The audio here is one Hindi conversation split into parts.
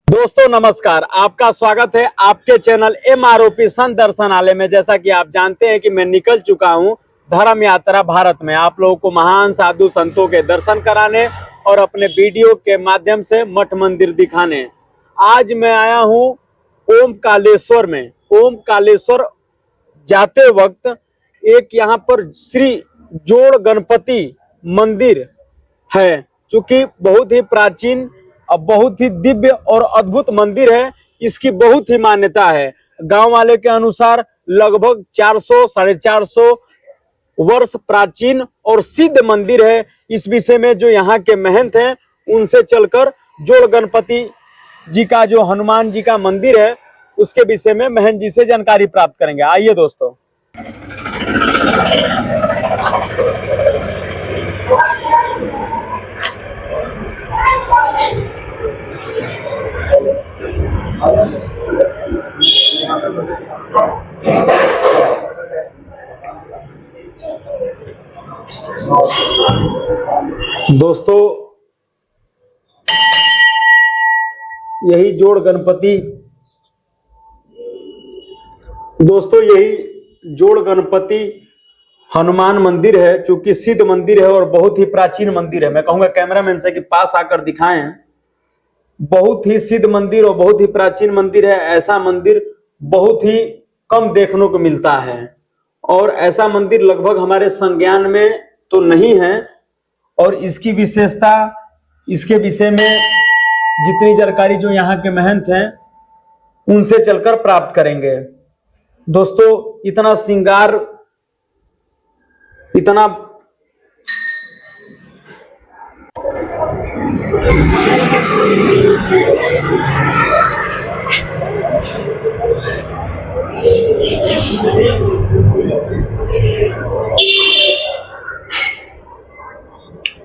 दोस्तों नमस्कार, आपका स्वागत है आपके चैनल MROP संत दर्शनालय में। जैसा कि आप जानते हैं कि मैं निकल चुका हूं धर्म यात्रा भारत में, आप लोगों को महान साधु संतों के दर्शन कराने और अपने वीडियो के माध्यम से मठ मंदिर दिखाने। आज मैं आया हूं ओमकालेश्वर में। ओमकालेश्वर जाते वक्त एक यहाँ पर श्री जोड़ गणपति मंदिर है, चूंकि बहुत ही प्राचीन और बहुत ही दिव्य और अद्भुत मंदिर है। इसकी बहुत ही मान्यता है। गांव वाले के अनुसार लगभग 400 साढ़े 400 वर्ष प्राचीन और सिद्ध मंदिर है। इस विषय में जो यहाँ के महंत हैं उनसे चलकर जोड़ गणपति जी का जो हनुमान जी का मंदिर है उसके विषय में महंत जी से जानकारी प्राप्त करेंगे। आइए दोस्तों। दोस्तों यही जोड़ गणपति हनुमान मंदिर है, चूंकि सिद्ध मंदिर है और बहुत ही प्राचीन मंदिर है। मैं कहूंगा कैमरामैन से कि पास आकर दिखाएं। बहुत ही सिद्ध मंदिर और बहुत ही प्राचीन मंदिर है। ऐसा मंदिर बहुत ही कम देखने को मिलता है और ऐसा मंदिर लगभग हमारे संज्ञान में तो नहीं है। और इसकी विशेषता, इसके विषय में जितनी जानकारी जो यहाँ के महंत हैं उनसे चलकर प्राप्त करेंगे। दोस्तों इतना श्रृंगार, इतना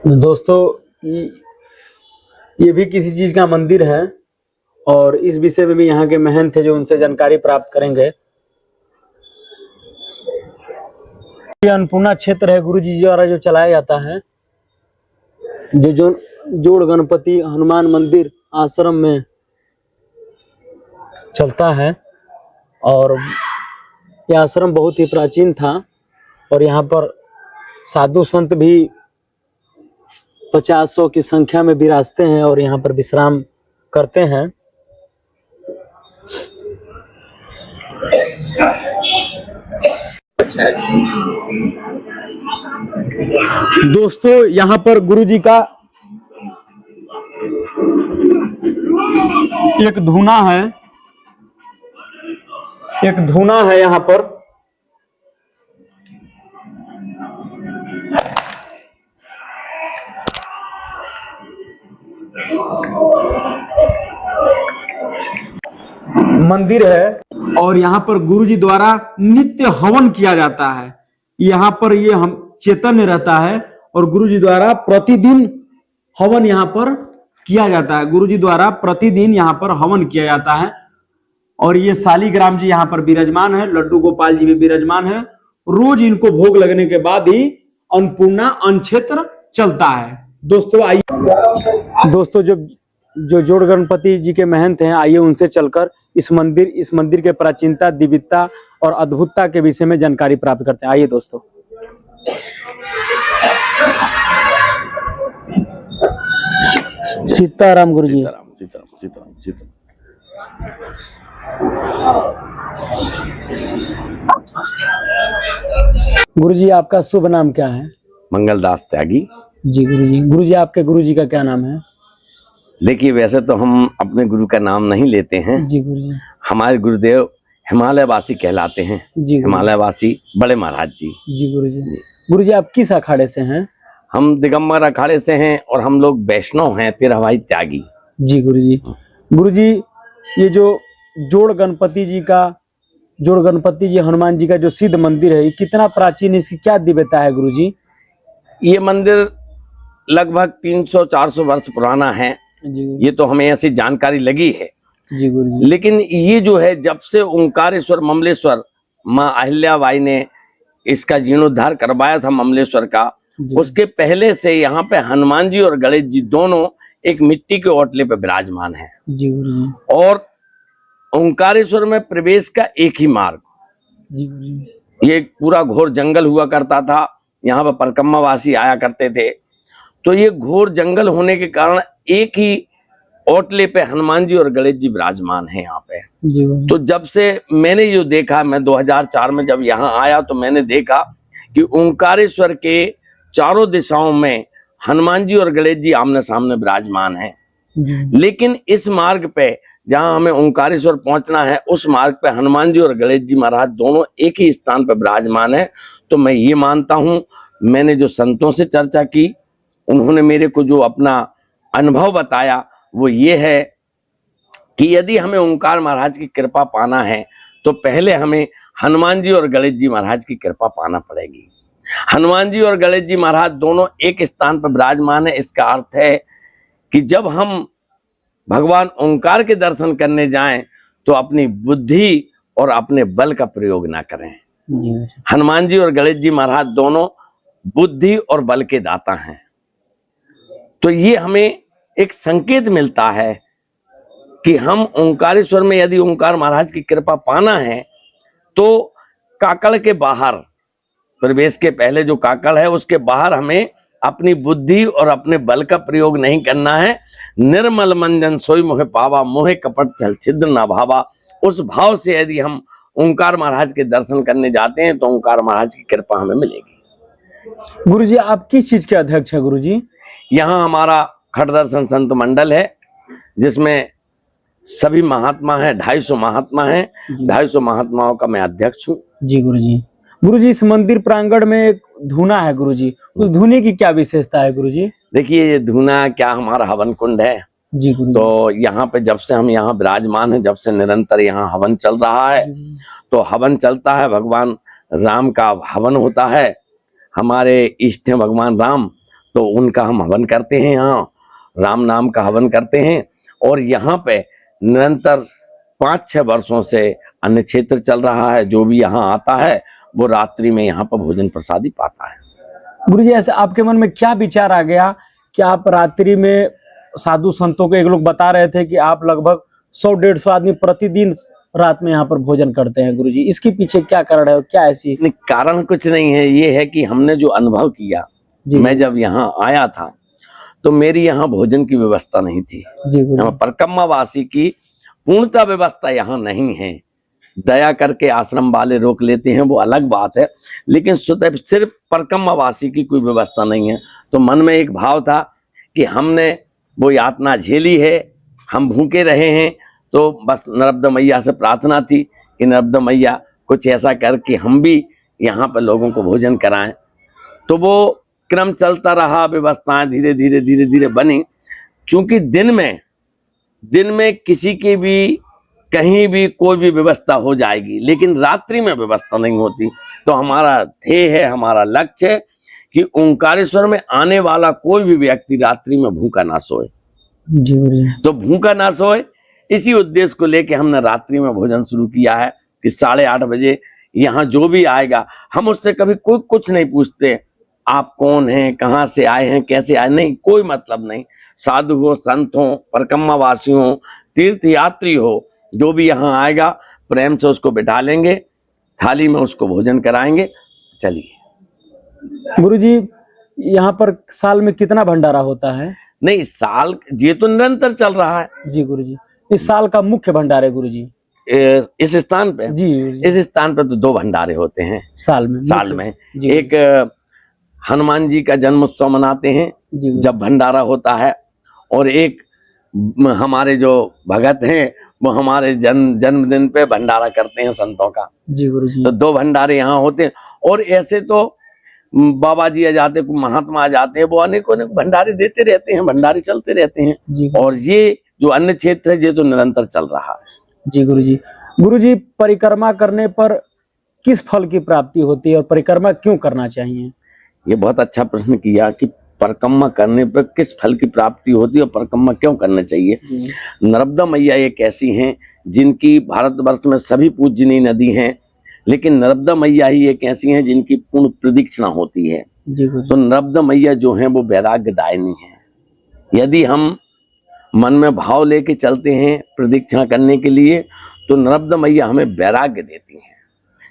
दोस्तों ये भी किसी चीज का मंदिर है और इस विषय में भी यहाँ के महंत थे जो उनसे जानकारी प्राप्त करेंगे। ये अन्नपूर्णा क्षेत्र है, गुरु जी द्वारा जो चलाया जाता है, जो जोड़ गणपति हनुमान मंदिर आश्रम में चलता है। और यह आश्रम बहुत ही प्राचीन था और यहाँ पर साधु संत भी 50-100 की संख्या में विराजते हैं और यहाँ पर विश्राम करते हैं। दोस्तों यहाँ पर गुरु जी का एक धूना है यहाँ पर। मंदिर है और यहाँ पर गुरु जी द्वारा नित्य हवन किया जाता है। यहाँ पर ये हम चैतन्य रहता है और गुरु जी द्वारा प्रतिदिन हवन यहाँ पर किया जाता है। गुरु जी द्वारा प्रतिदिन यहाँ पर हवन किया जाता है और ये शालिग्राम जी यहाँ पर विराजमान है, लड्डू गोपाल जी भी विराजमान है। रोज इनको भोग लगने के बाद ही अन्नपूर्णा अन्न क्षेत्र चलता है। दोस्तों आइए, दोस्तों जो जोड़ गणपति जी के महंत हैं, आइए उनसे चलकर इस मंदिर के प्राचीनता, दिव्यता और अद्भुतता के विषय में जानकारी प्राप्त करते हैं। आइए दोस्तों। सीताराम गुरु जी। सीताराम। गुरु जी आपका शुभ नाम क्या है? मंगलदास त्यागी जी। गुरु जी आपके गुरु जी का क्या नाम है? देखिए, वैसे तो हम अपने गुरु का नाम नहीं लेते हैं जी। गुरु जी हमारे गुरुदेव हिमालयवासी कहलाते हैं जी। हिमालयवासी बड़े महाराज जी। जी गुरु जी आप किस अखाड़े से हैं? हम दिगंबर अखाड़े से हैं और हम लोग वैष्णव हैं, तेरा भाई त्यागी जी। गुरु जी ये जो जोड़ गणपति जी हनुमान जी का जो सिद्ध मंदिर है, ये कितना प्राचीन है, इसकी क्या दिव्यता है गुरु जी? ये मंदिर लगभग 300-400 वर्ष पुराना है जी। ये तो हमें ऐसी जानकारी लगी है जी गुरु जी। लेकिन ये जो है, जब से ओंकारेश्वर ममलेश्वर माँ अहिल्याबाई ने इसका जीर्णोद्धार करवाया था ममलेश्वर का, उसके पहले से यहाँ पे हनुमान जी और गणेश जी दोनों एक मिट्टी के ओटले पे विराजमान है। जी गुरुजी। और ओंकारेश्वर में प्रवेश का एक ही मार्ग, जी गुरुजी। ये पूरा घोर जंगल हुआ करता था, यहाँ पर परकम्मावासी आया करते थे। तो ये घोर जंगल होने के कारण एक ही ओटले पे हनुमान जी और गणेश जी विराजमान हैं यहाँ पे। जी गुरुजी। तो जब से मैंने जो देखा, मैं 2004 में जब यहाँ आया तो मैंने देखा कि ओंकारेश्वर के चारों दिशाओं में हनुमान जी और गणेश जी आमने सामने विराजमान हैं। लेकिन इस मार्ग पे जहां हमें ओंकारेश्वर पहुंचना है, उस मार्ग पे हनुमान जी और गणेश जी महाराज दोनों एक ही स्थान पर विराजमान है। तो मैं ये मानता हूं, मैंने जो संतों से चर्चा की, उन्होंने मेरे को जो अपना अनुभव बताया वो ये है कि यदि हमें ओंकार महाराज की कृपा पाना है तो पहले हमें हनुमान जी और गणेश जी महाराज की कृपा पाना पड़ेगी। हनुमान जी और गणेश जी महाराज दोनों एक स्थान पर विराजमान है। इसका अर्थ है कि जब हम भगवान ओंकार के दर्शन करने जाएं तो अपनी बुद्धि और अपने बल का प्रयोग ना करें। हनुमान जी और गणेश जी महाराज दोनों बुद्धि और बल के दाता हैं। तो ये हमें एक संकेत मिलता है कि हम ओंकारेश्वर में यदि ओंकार महाराज की कृपा पाना है तो काकड़ के बाहर, प्रवेश के पहले जो काकड़ है उसके बाहर हमें अपनी बुद्धि और अपने बल का प्रयोग नहीं करना है। निर्मल मंजन सोई मोहे पावा, मोहे कपट छल छिद्र ना भावा। उस भाव से यदि हम ओंकार महाराज के दर्शन करने जाते हैं तो ओंकार महाराज की कृपा हमें मिलेगी। गुरुजी, आप किस चीज के अध्यक्ष हैं गुरुजी? यहाँ हमारा खट दर्शन संत मंडल है जिसमें सभी महात्मा हैं, 250 महात्मा हैं। 250 महात्माओं का मैं अध्यक्ष हूँ। जी गुरुजी। गुरुजी, इस मंदिर प्रांगण में एक धूना है गुरुजी, उस धूने की क्या विशेषता है गुरुजी? देखिए, ये धूना क्या हमारा हवन कुंड है। जी गुरुजी। तो यहाँ पे जब से हम यहाँ विराजमान हैं, जब से निरंतर यहाँ हवन चल रहा है, तो हवन चलता है, भगवान राम का हवन होता है। हमारे इष्ट हैं भगवान राम, तो उनका हम हवन करते हैं, यहाँ राम नाम का हवन करते हैं। और यहाँ पे निरंतर 5-6 वर्षों से अन्य क्षेत्र चल रहा है। जो भी यहाँ आता है वो रात्रि में यहाँ पर भोजन प्रसादी पाता है। गुरुजी, ऐसे आपके मन में क्या विचार आ गया कि आप रात्रि में, साधु संतों को एक लोग बता रहे थे कि आप लगभग 100-150 आदमी प्रतिदिन रात में यहाँ पर भोजन करते हैं गुरुजी, इसके पीछे क्या कारण है और क्या ऐसी? नहीं, कारण कुछ नहीं है। ये है कि हमने जो अनुभव किया, मैं जब यहाँ आया था तो मेरी यहाँ भोजन की व्यवस्था नहीं थी। परकम्मावासी की पूर्णता व्यवस्था यहाँ नहीं है। दया करके आश्रम वाले रोक लेते हैं, वो अलग बात है, लेकिन सिर्फ परकम्मावासी की कोई व्यवस्था नहीं है। तो मन में एक भाव था कि हमने वो यातना झेली है, हम भूखे रहे हैं, तो बस नर्मदा मैया से प्रार्थना थी कि नर्मदा मैया कुछ ऐसा कर कि हम भी यहाँ पर लोगों को भोजन कराएं। तो वो क्रम चलता रहा, व्यवस्थाएं धीरे धीरे बनी। क्योंकि दिन में किसी की भी कहीं भी कोई भी व्यवस्था हो जाएगी, लेकिन रात्रि में व्यवस्था नहीं होती। तो हमारा ध्येय है, हमारा लक्ष्य है कि ओंकारेश्वर में आने वाला कोई भी व्यक्ति रात्रि में भूखा ना सोए। तो भूखा ना सोए, इसी उद्देश्य को लेके हमने रात्रि में भोजन शुरू किया है कि 8:30 बजे यहाँ जो भी आएगा, हम उससे कभी कोई कुछ नहीं पूछते, आप कौन हैं, कहाँ से आए हैं, कैसे आए, नहीं, कोई मतलब नहीं। साधु हो, संत हो, परकम्मावासी हो, तीर्थ यात्री हो, जो भी यहाँ आएगा प्रेम से उसको बिठा लेंगे, थाली में उसको भोजन कराएंगे। चलिए गुरुजी, यहाँ पर साल में कितना भंडारा होता है? नहीं, साल ये तो निरंतर चल रहा है। जी गुरुजी। इस साल का मुख्य भंडारे गुरुजी इस स्थान पे? जी, इस स्थान पे तो 2 भंडारे होते हैं साल में। एक हनुमान जी का जन्म उत्सव मनाते हैं जब भंडारा होता है, और एक हमारे जो भगत हैं वो हमारे जन्मदिन पे भंडारा करते हैं संतों का। जी गुरुजी। तो 2 भंडारे यहाँ होते हैं। और ऐसे तो बाबा जी आ जाते, महात्मा आ जाते हैं, वो अनेकों भंडारे देते रहते हैं, भंडारे चलते रहते हैं। और ये जो अन्य क्षेत्र है ये तो निरंतर चल रहा है। जी गुरुजी। गुरुजी, परिक्रमा करने पर किस फल की प्राप्ति होती है और परिक्रमा क्यों करना चाहिए? ये बहुत अच्छा प्रश्न किया कि परिक्रमा करने पर किस फल की प्राप्ति होती है और परिक्रमा क्यों करना चाहिए। नर्मदा मैया एक ऐसी हैं जिनकी भारतवर्ष में सभी पूजनीय नदी हैं, लेकिन नर्मदा मैया ही एक ऐसी हैं जिनकी पूर्ण प्रदक्षिणा होती है। तो नर्मदा मैया जो है वो वैराग्यदायिनी है। यदि हम मन में भाव लेके चलते हैं प्रदक्षिणा करने के लिए, तो नर्मदा मैया हमें वैराग्य देती हैं।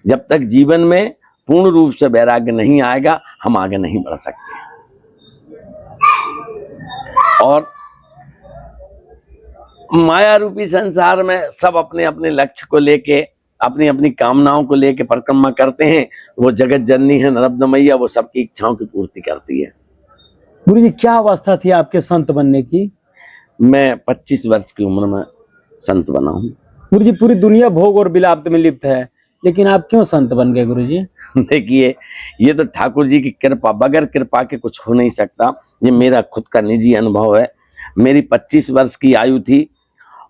जब तक जीवन में पूर्ण रूप से वैराग्य नहीं आएगा, हम आगे नहीं बढ़ सकते। और माया रूपी संसार में सब अपने अपने लक्ष्य को लेके, अपनी अपनी कामनाओं को लेके परिक्रमा करते हैं। वो जगत जननी है नर्मदा मैया, वो सबकी इच्छाओं की पूर्ति करती है। गुरु जी, क्या अवस्था थी आपके संत बनने की? मैं 25 वर्ष की उम्र में संत बना हूँ। गुरु जी, पूरी दुनिया भोग और विलाप में लिप्त है, लेकिन आप क्यों संत बन गए गुरु जी? देखिए, ये तो ठाकुर जी की कृपा, बगैर कृपा के कुछ हो नहीं सकता। ये मेरा खुद का निजी अनुभव है। मेरी 25 वर्ष की आयु थी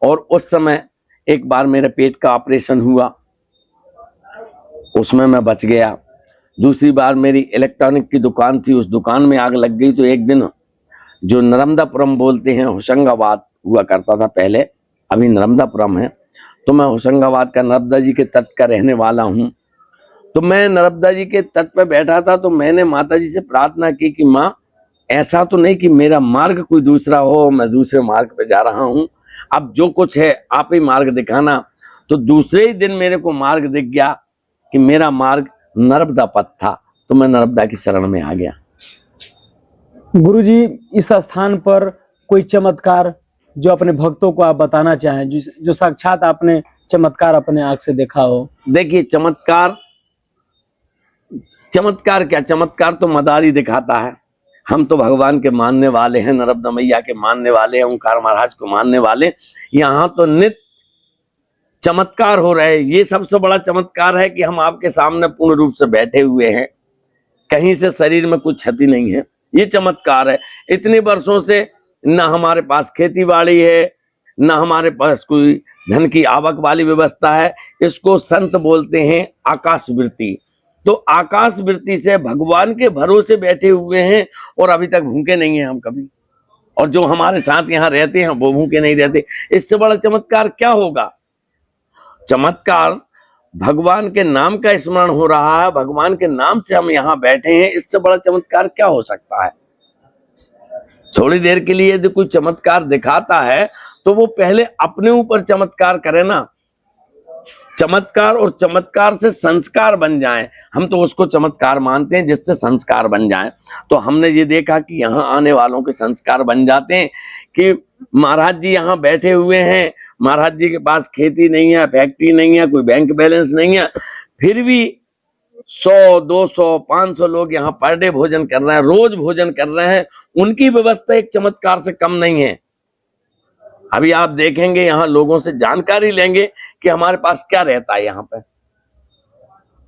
और उस समय एक बार मेरे पेट का ऑपरेशन हुआ, उसमें मैं बच गया। दूसरी बार मेरी इलेक्ट्रॉनिक की दुकान थी, उस दुकान में आग लग गई। तो एक दिन जो नर्मदापुरम बोलते हैं, होशंगाबाद हुआ करता था पहले, अभी नर्मदापुरम है, तो मैं होशंगाबाद का नर्मदा जी के तट का रहने वाला हूँ। तो मैं नर्मदा जी के तट पर बैठा था, तो मैंने माता जी से प्रार्थना की कि माँ, ऐसा तो नहीं कि मेरा मार्ग कोई दूसरा हो, मैं दूसरे मार्ग पे जा रहा हूँ, अब जो कुछ है आप ही मार्ग दिखाना। तो दूसरे ही दिन मेरे को मार्ग दिख गया कि मेरा मार्ग नर्मदा पथ था, तो मैं नर्मदा की शरण में आ गया। गुरुजी, इस स्थान पर कोई चमत्कार जो अपने भक्तों को आप बताना चाहें, जो साक्षात आपने चमत्कार अपने आंख से देखा हो? देखिए, चमत्कार क्या, चमत्कार तो मदारी दिखाता है। हम तो भगवान के मानने वाले हैं, नर्मदा मैया के मानने वाले हैं, ओंकार महाराज को मानने वाले। यहाँ तो नित्य चमत्कार हो रहे हैं। ये सबसे बड़ा चमत्कार है कि हम आपके सामने पूर्ण रूप से बैठे हुए हैं, कहीं से शरीर में कुछ क्षति नहीं है। ये चमत्कार है। इतने वर्षों से न हमारे पास खेती बाड़ी है, न हमारे पास कोई धन की आवक वाली व्यवस्था है। इसको संत बोलते हैं आकाश वृत्ति। तो आकाश वृत्ति से भगवान के भरोसे बैठे हुए हैं और अभी तक भूखे नहीं हैं हम कभी। और जो हमारे साथ यहाँ रहते हैं वो भूखे नहीं रहते। इससे बड़ा चमत्कार क्या होगा? चमत्कार भगवान के नाम का स्मरण हो रहा है, भगवान के नाम से हम यहाँ बैठे हैं। इससे बड़ा चमत्कार क्या हो सकता है? थोड़ी देर के लिए यदि कोई चमत्कार दिखाता है तो वो पहले अपने ऊपर चमत्कार करे ना। चमत्कार और चमत्कार से संस्कार बन जाएं, हम तो उसको चमत्कार मानते हैं जिससे संस्कार बन जाएं। तो हमने ये देखा कि यहाँ आने वालों के संस्कार बन जाते हैं कि महाराज जी यहाँ बैठे हुए हैं, महाराज जी के पास खेती नहीं है, फैक्ट्री नहीं है, कोई बैंक बैलेंस नहीं है, फिर भी 100, 200, 500 लोग यहाँ पर डे भोजन कर रहे हैं, रोज भोजन कर रहे हैं। उनकी व्यवस्था एक चमत्कार से कम नहीं है। अभी आप देखेंगे, यहाँ लोगों से जानकारी लेंगे कि हमारे पास क्या रहता है। यहाँ पे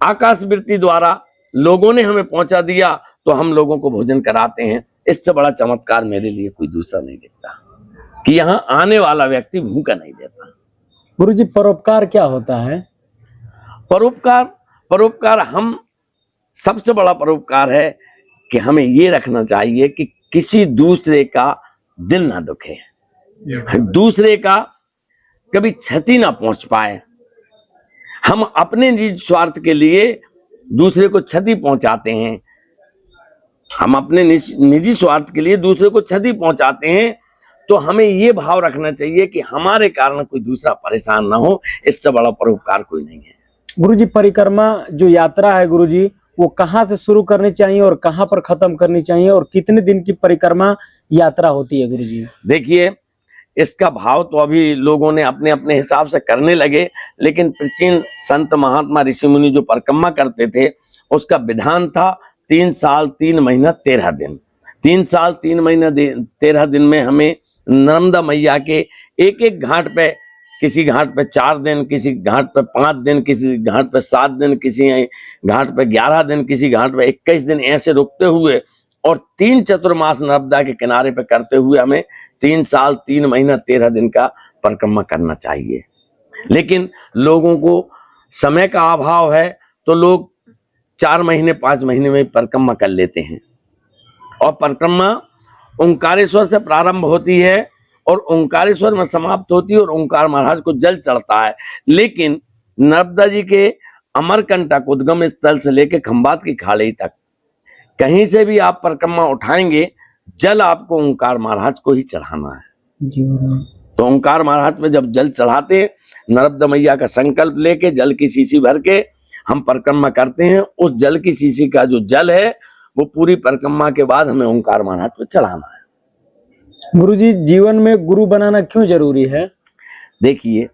आकाश वृत्ति द्वारा लोगों ने हमें पहुंचा दिया तो हम लोगों को भोजन कराते हैं। इससे बड़ा चमत्कार मेरे लिए कोई दूसरा नहीं दिखता कि यहाँ आने वाला व्यक्ति भूखा नहीं रहता। गुरुजी, परोपकार क्या होता है? परोपकार हम सबसे बड़ा परोपकार है कि हमें ये रखना चाहिए कि किसी दूसरे का दिल ना दुखे, दूसरे का कभी क्षति ना पहुंच पाए। हम अपने निजी स्वार्थ के लिए दूसरे को क्षति पहुंचाते हैं, हम अपने निजी स्वार्थ के लिए दूसरे को क्षति पहुंचाते हैं। तो हमें ये भाव रखना चाहिए कि हमारे कारण कोई दूसरा परेशान ना हो। इससे बड़ा परोपकार कोई नहीं है। गुरुजी, परिक्रमा जो यात्रा है गुरुजी, वो कहाँ से शुरू करनी चाहिए और कहाँ पर खत्म करनी चाहिए, और कितने दिन की परिक्रमा यात्रा होती है गुरुजी? देखिए, इसका भाव तो अभी लोगों ने अपने अपने हिसाब से करने लगे, लेकिन प्राचीन संत महात्मा ऋषि मुनि जो परिक्रमा करते थे उसका विधान था 3 साल 3 महीना 13 दिन। 3 साल 3 महीना 13 दिन में हमें नर्मदा मैया के एक एक घाट पे, किसी घाट पे 4 दिन, किसी घाट पे 5 दिन, किसी घाट पे 7 दिन, किसी घाट पे 11 दिन, किसी घाट पे 21 दिन, ऐसे रुकते हुए और 3 चतुर्मास नर्मदा के किनारे पे करते हुए हमें 3 साल 3 महीना 13 दिन का परिक्रमा करना चाहिए। लेकिन लोगों को समय का अभाव है तो लोग 4 महीने 5 महीने में परिक्रमा कर लेते हैं। और परिक्रमा ओंकारेश्वर से प्रारंभ होती है और ओंकारेश्वर में समाप्त होती है और ओंकार महाराज को जल चढ़ता है। लेकिन नर्मदा जी के अमरकंटक उद्गम स्थल से लेकर खंबात की खाड़ी तक कहीं से भी आप परिक्रमा उठाएंगे, जल आपको ओंकार महाराज को ही चढ़ाना है। जी गुरु। तो ओंकार महाराज पे जब जल चढ़ाते हैं, नर्मदा मैया का संकल्प लेके जल की शीशी भर के हम परिक्रमा करते हैं। उस जल की शीशी का जो जल है वो पूरी परिक्रमा के बाद हमें ओंकार महाराज पे चढ़ाना है। गुरुजी, जीवन में गुरु बनाना क्यों जरूरी है? देखिए,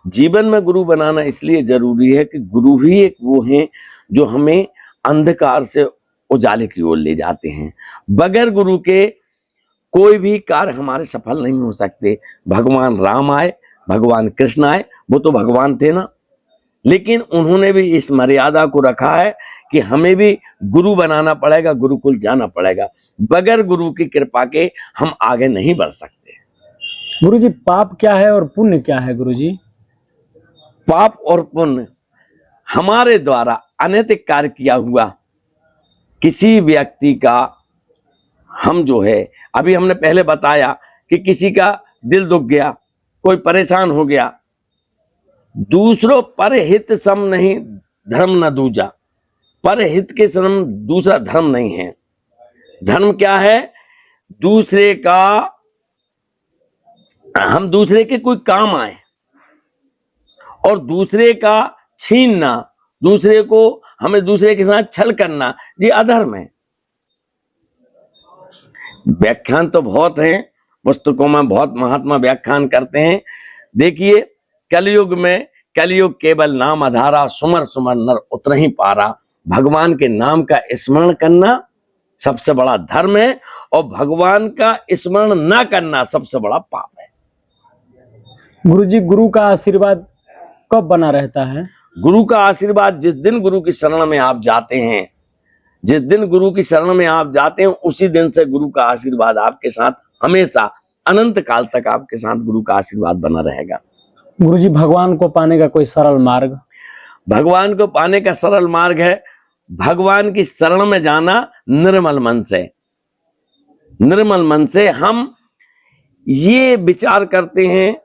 जीवन में गुरु बनाना इसलिए जरूरी है कि गुरु ही एक वो हैं जो हमें अंधकार से उजाले की ओर ले जाते हैं। बगैर गुरु के कोई भी कार्य हमारे सफल नहीं हो सकते। भगवान राम आए, भगवान कृष्ण आए, वो तो भगवान थे ना, लेकिन उन्होंने भी इस मर्यादा को रखा है कि हमें भी गुरु बनाना पड़ेगा, गुरुकुल जाना पड़ेगा। बगैर गुरु की कृपा के हम आगे नहीं बढ़ सकते। गुरुजी, पाप क्या है और पुण्य क्या है? गुरुजी, पाप और पुण्य हमारे द्वारा अनैतिक कार्य किया हुआ किसी व्यक्ति का, हम जो है अभी हमने पहले बताया कि किसी का दिल दुख गया, कोई परेशान हो गया, दूसरों पर हित सम नहीं धर्म न दूजा। पर हित के सम दूसरा धर्म नहीं है। धर्म क्या है? दूसरे का, हम दूसरे के कोई काम आए और दूसरे का छीनना, दूसरे को, हमें दूसरे के साथ छल करना, ये अधर्म है। व्याख्यान तो बहुत हैं, पुस्तकों में बहुत महात्मा व्याख्यान करते हैं। देखिए, कलयुग में कलयुग केवल नाम आधारा, सुमर सुमर नर उतरहि पारा। भगवान के नाम का स्मरण करना सबसे बड़ा धर्म है और भगवान का स्मरण न करना सबसे बड़ा पाप है। गुरुजी, गुरु का आशीर्वाद कब बना रहता है? गुरु का आशीर्वाद जिस दिन गुरु की शरण में आप जाते हैं, जिस दिन गुरु की शरण में आप जाते हैं, उसी दिन से गुरु का आशीर्वाद आपके साथ हमेशा अनंत काल तक आपके साथ गुरु का आशीर्वाद बना रहेगा। गुरुजी, भगवान को पाने का कोई सरल मार्ग? भगवान को पाने का सरल मार्ग है भगवान की शरण में जाना निर्मल मन से। निर्मल मन से हम ये विचार करते हैं,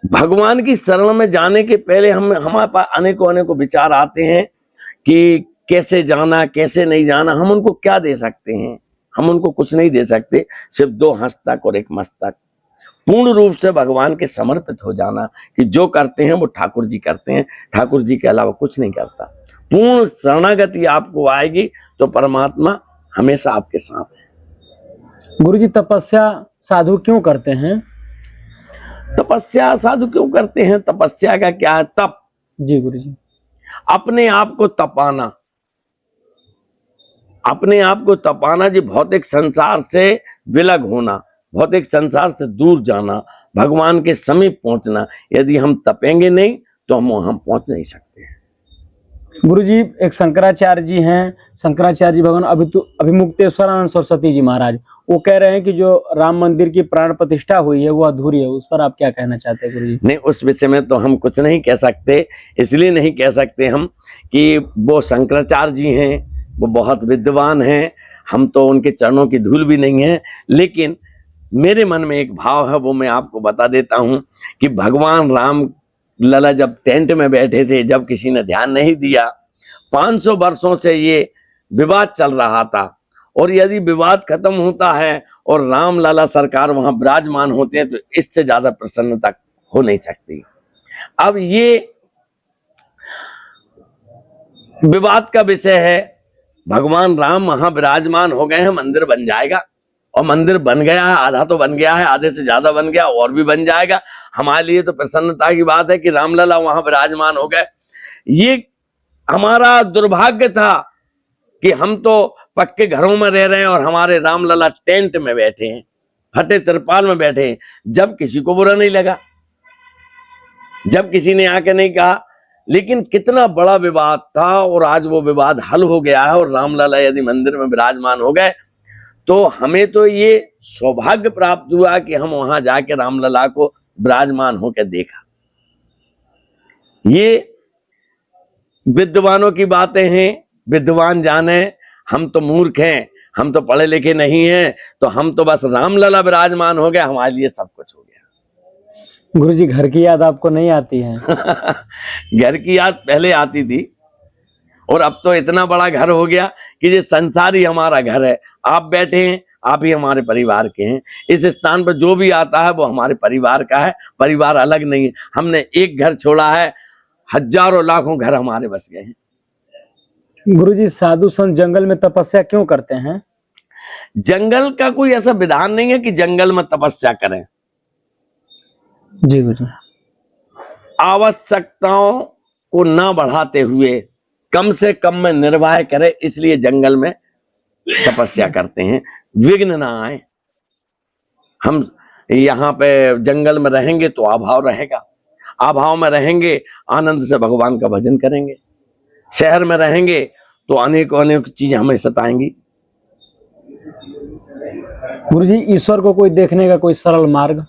भगवान की शरण में जाने के पहले हमारे पास अनेकों विचार आते हैं कि कैसे जाना, कैसे नहीं जाना। हम उनको क्या दे सकते हैं? हम उनको कुछ नहीं दे सकते, सिर्फ 2 हस्तक और 1 मस्तक। पूर्ण रूप से भगवान के समर्पित हो जाना कि जो करते हैं वो ठाकुर जी करते हैं, ठाकुर जी के अलावा कुछ नहीं करता। पूर्ण शरणागति आपको आएगी तो परमात्मा हमेशा आपके साथ है। गुरुजी, तपस्या साधु क्यों करते हैं? तपस्या साधु क्यों करते हैं? तपस्या का क्या है? तप। जी गुरुजी। अपने आप को तपाना, अपने आप को तपाना जी, भौतिक संसार से विलग होना, भौतिक संसार से दूर जाना, भगवान के समीप पहुंचना। यदि हम तपेंगे नहीं तो हम वहां पहुंच नहीं सकते। गुरुजी, एक शंकराचार्य जी हैं, शंकराचार्य जी भगवान अभिमुक्तेश्वरानंद सरस्वती जी महाराज, वो कह रहे हैं कि जो राम मंदिर की प्राण प्रतिष्ठा हुई है वो अधूरी है। उस पर आप क्या कहना चाहते हैं गुरुजी? नहीं, उस विषय में तो हम कुछ नहीं कह सकते। इसलिए नहीं कह सकते हम कि वो शंकराचार्य जी हैं, वो बहुत विद्वान हैं, हम तो उनके चरणों की धूल भी नहीं है। लेकिन मेरे मन में एक भाव है, वो मैं आपको बता देता हूं कि भगवान राम लला जब टेंट में बैठे थे, जब किसी ने ध्यान नहीं दिया, 500 वर्षों से ये विवाद चल रहा था, और यदि विवाद खत्म होता है और राम लाला सरकार वहां विराजमान होते हैं तो इससे ज्यादा प्रसन्नता हो नहीं सकती। अब ये विवाद का विषय है, भगवान राम वहां विराजमान हो गए हैं, मंदिर बन जाएगा, और मंदिर बन गया है, आधा तो बन गया है, आधे से ज्यादा बन गया, और भी बन जाएगा। हमारे लिए तो प्रसन्नता की बात है कि रामलला वहां विराजमान हो गए। ये हमारा दुर्भाग्य था कि हम तो पक्के घरों में रह रहे हैं और हमारे रामलला टेंट में बैठे हैं, फटे तिरपाल में बैठे हैं। जब किसी को बुरा नहीं लगा, जब किसी ने आके नहीं कहा, लेकिन कितना बड़ा विवाद था और आज वो विवाद हल हो गया है और रामलला यदि मंदिर में विराजमान हो गए तो हमें तो ये सौभाग्य प्राप्त हुआ कि हम वहां जाके रामलला को विराजमान होकर देखा। ये विद्वानों की बातें हैं, विद्वान जाने, हम तो मूर्ख हैं, हम तो पढ़े लिखे नहीं हैं, तो हम तो बस रामलला विराजमान हो गए, हमारे लिए सब कुछ हो गया। गुरुजी, घर की याद आपको नहीं आती है? घर की याद पहले आती थी, और अब तो इतना बड़ा घर हो गया कि ये संसार ही हमारा घर है। आप बैठे हैं, आप ही हमारे परिवार के हैं। इस स्थान पर जो भी आता है वो हमारे परिवार का है, परिवार अलग नहीं है। हमने एक घर छोड़ा है, हजारों लाखों घर हमारे बस गए हैं। गुरुजी, साधु संत जंगल में तपस्या क्यों करते हैं? जंगल का कोई ऐसा विधान नहीं है कि जंगल में तपस्या करें। जी गुरुजी। आवश्यकताओं को ना बढ़ाते हुए कम से कम में निर्वाह करें, इसलिए जंगल में तपस्या करते हैं, विघ्न ना आए। हम यहाँ पे जंगल में रहेंगे तो अभाव रहेगा, अभाव में रहेंगे आनंद से भगवान का भजन करेंगे। शहर में रहेंगे तो अनेक अनेक चीजें हमें सताएंगी। गुरुजी, ईश्वर को कोई देखने का कोई सरल मार्ग?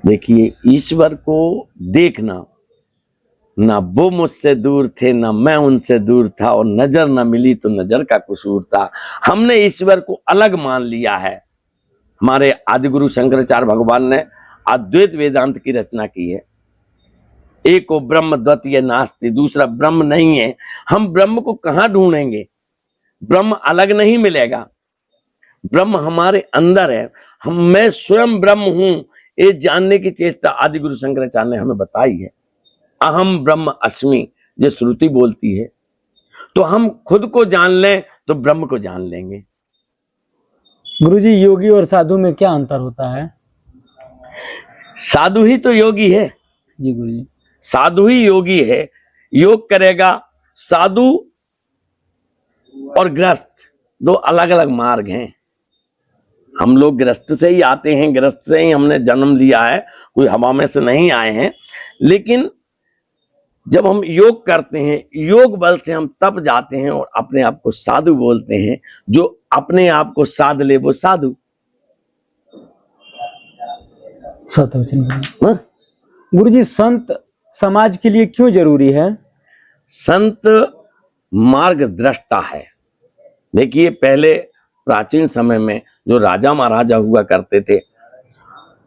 देखिए, ईश्वर को देखना, ना वो मुझसे दूर थे ना मैं उनसे दूर था, और नजर न मिली तो नजर का कसूर था। हमने ईश्वर को अलग मान लिया है। हमारे आदि गुरु शंकराचार्य भगवान ने अद्वैत वेदांत की रचना की है। एको ब्रह्म द्वितीय नास्ति, दूसरा ब्रह्म नहीं है। हम ब्रह्म को कहां ढूंढेंगे? ब्रह्म अलग नहीं मिलेगा, ब्रह्म हमारे अंदर है। मैं स्वयं ब्रह्म हूं, ये जानने की चेष्टा आदि गुरु शंकराचार्य ने हमें बताई है। अहम ब्रह्म अस्मि, जो श्रुति बोलती है। तो हम खुद को जान लें तो ब्रह्म को जान लेंगे। गुरुजी, योगी और साधु में क्या अंतर होता है? साधु ही तो योगी है। जी गुरुजी। साधु ही योगी है। योग करेगा। साधु और गृहस्थ दो अलग अलग मार्ग हैं। हम लोग गृहस्थ से ही आते हैं, गृहस्थ से ही हमने जन्म लिया है, कोई हवा में से नहीं आए हैं। लेकिन जब हम योग करते हैं, योग बल से हम तब जाते हैं और अपने आप को साधु बोलते हैं। जो अपने आप को साध ले वो साधु। सतवचन। गुरुजी, संत समाज के लिए क्यों जरूरी है? संत मार्गदृष्टा है। देखिए, पहले प्राचीन समय में जो राजा महाराजा हुआ करते थे,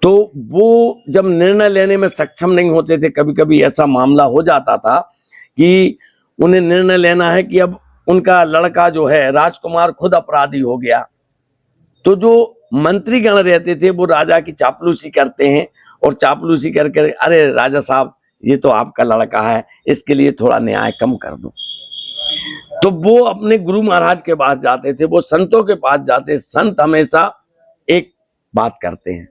तो वो जब निर्णय लेने में सक्षम नहीं होते थे, कभी कभी ऐसा मामला हो जाता था कि उन्हें निर्णय लेना है कि अब उनका लड़का जो है राजकुमार खुद अपराधी हो गया, तो जो मंत्रीगण रहते थे वो राजा की चापलूसी करते हैं, और चापलूसी करके, अरे राजा साहब, ये तो आपका लड़का है, इसके लिए थोड़ा न्याय कम कर दो। तो वो अपने गुरु महाराज के पास जाते थे, वो संतों के पास जाते। संत हमेशा एक बात करते हैं,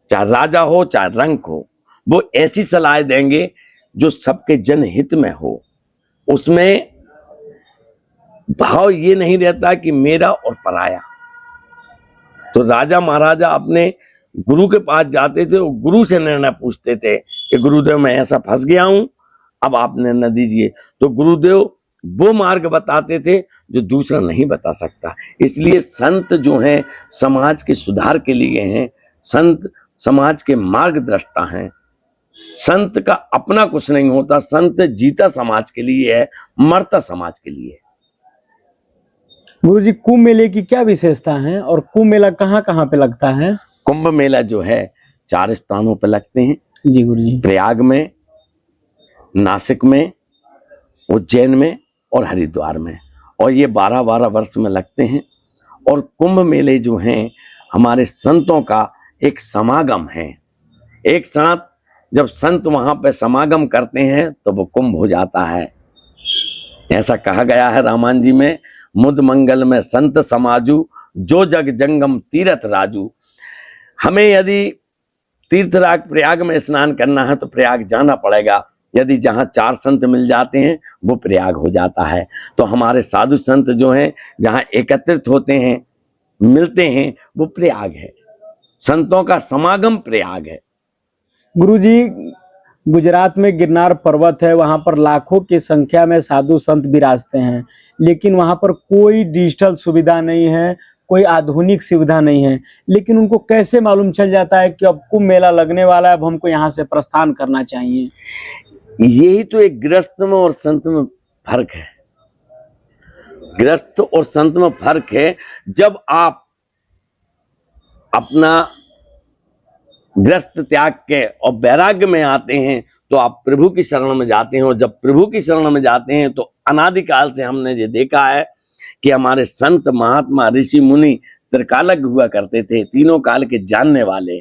चाहे राजा हो चाहे रंक हो, वो ऐसी सलाह देंगे जो सबके जनहित में हो। उसमें भाव ये नहीं रहता कि मेरा और पराया। तो राजा महाराजा अपने गुरु के पास जाते थे और गुरु से निर्णय पूछते थे कि गुरुदेव मैं ऐसा फंस गया हूं, अब आप निर्णय दीजिए। तो गुरुदेव वो मार्ग बताते थे जो दूसरा नहीं बता सकता। इसलिए संत जो हैं समाज के सुधार के लिए हैं, संत समाज के मार्गदृष्टा हैं। संत का अपना कुछ नहीं होता, संत जीता समाज के लिए है, मरता समाज के लिए है। गुरुजी, कुंभ मेले की क्या विशेषता है और कुंभ मेला कहाँ कहाँ पे लगता है? कुंभ मेला जो है 4 स्थानों पर लगते हैं। जी गुरुजी। प्रयाग में, नासिक में, उज्जैन में और हरिद्वार में, और ये 12-12 वर्ष में लगते हैं। और कुंभ मेले जो हैं हमारे संतों का एक समागम है। एक साथ जब संत वहां पे समागम करते हैं तो वो कुंभ हो जाता है। ऐसा कहा गया है रामायण जी में, मुद मंगल में संत समाजू, जो जग जंगम तीर्थ राजू। हमें यदि तीर्थराज प्रयाग में स्नान करना है तो प्रयाग जाना पड़ेगा। यदि जहाँ 4 संत मिल जाते हैं वो प्रयाग हो जाता है। तो हमारे साधु संत जो हैं जहाँ एकत्रित होते हैं, मिलते हैं, वो प्रयाग है। संतों का समागम प्रयाग है। गुरुजी, गुजरात में गिरनार पर्वत है, वहां पर लाखों की संख्या में साधु संत विराजते हैं, लेकिन वहां पर कोई डिजिटल सुविधा नहीं है, कोई आधुनिक सुविधा नहीं है। लेकिन उनको कैसे मालूम चल जाता है कि अब कुंभ मेला लगने वाला है, अब हमको यहाँ से प्रस्थान करना चाहिए? यही तो एक गृहस्थ में और संत में फर्क है। गृहस्थ और संत में फर्क है। जब आप अपना गृहस्थ त्याग के और वैराग्य में आते हैं तो आप प्रभु की शरण में जाते हैं, और जब प्रभु की शरण में जाते हैं तो अनादिकाल से हमने ये देखा है कि हमारे संत महात्मा ऋषि मुनि त्रिकालज्ञ हुआ करते थे, तीनों काल के जानने वाले।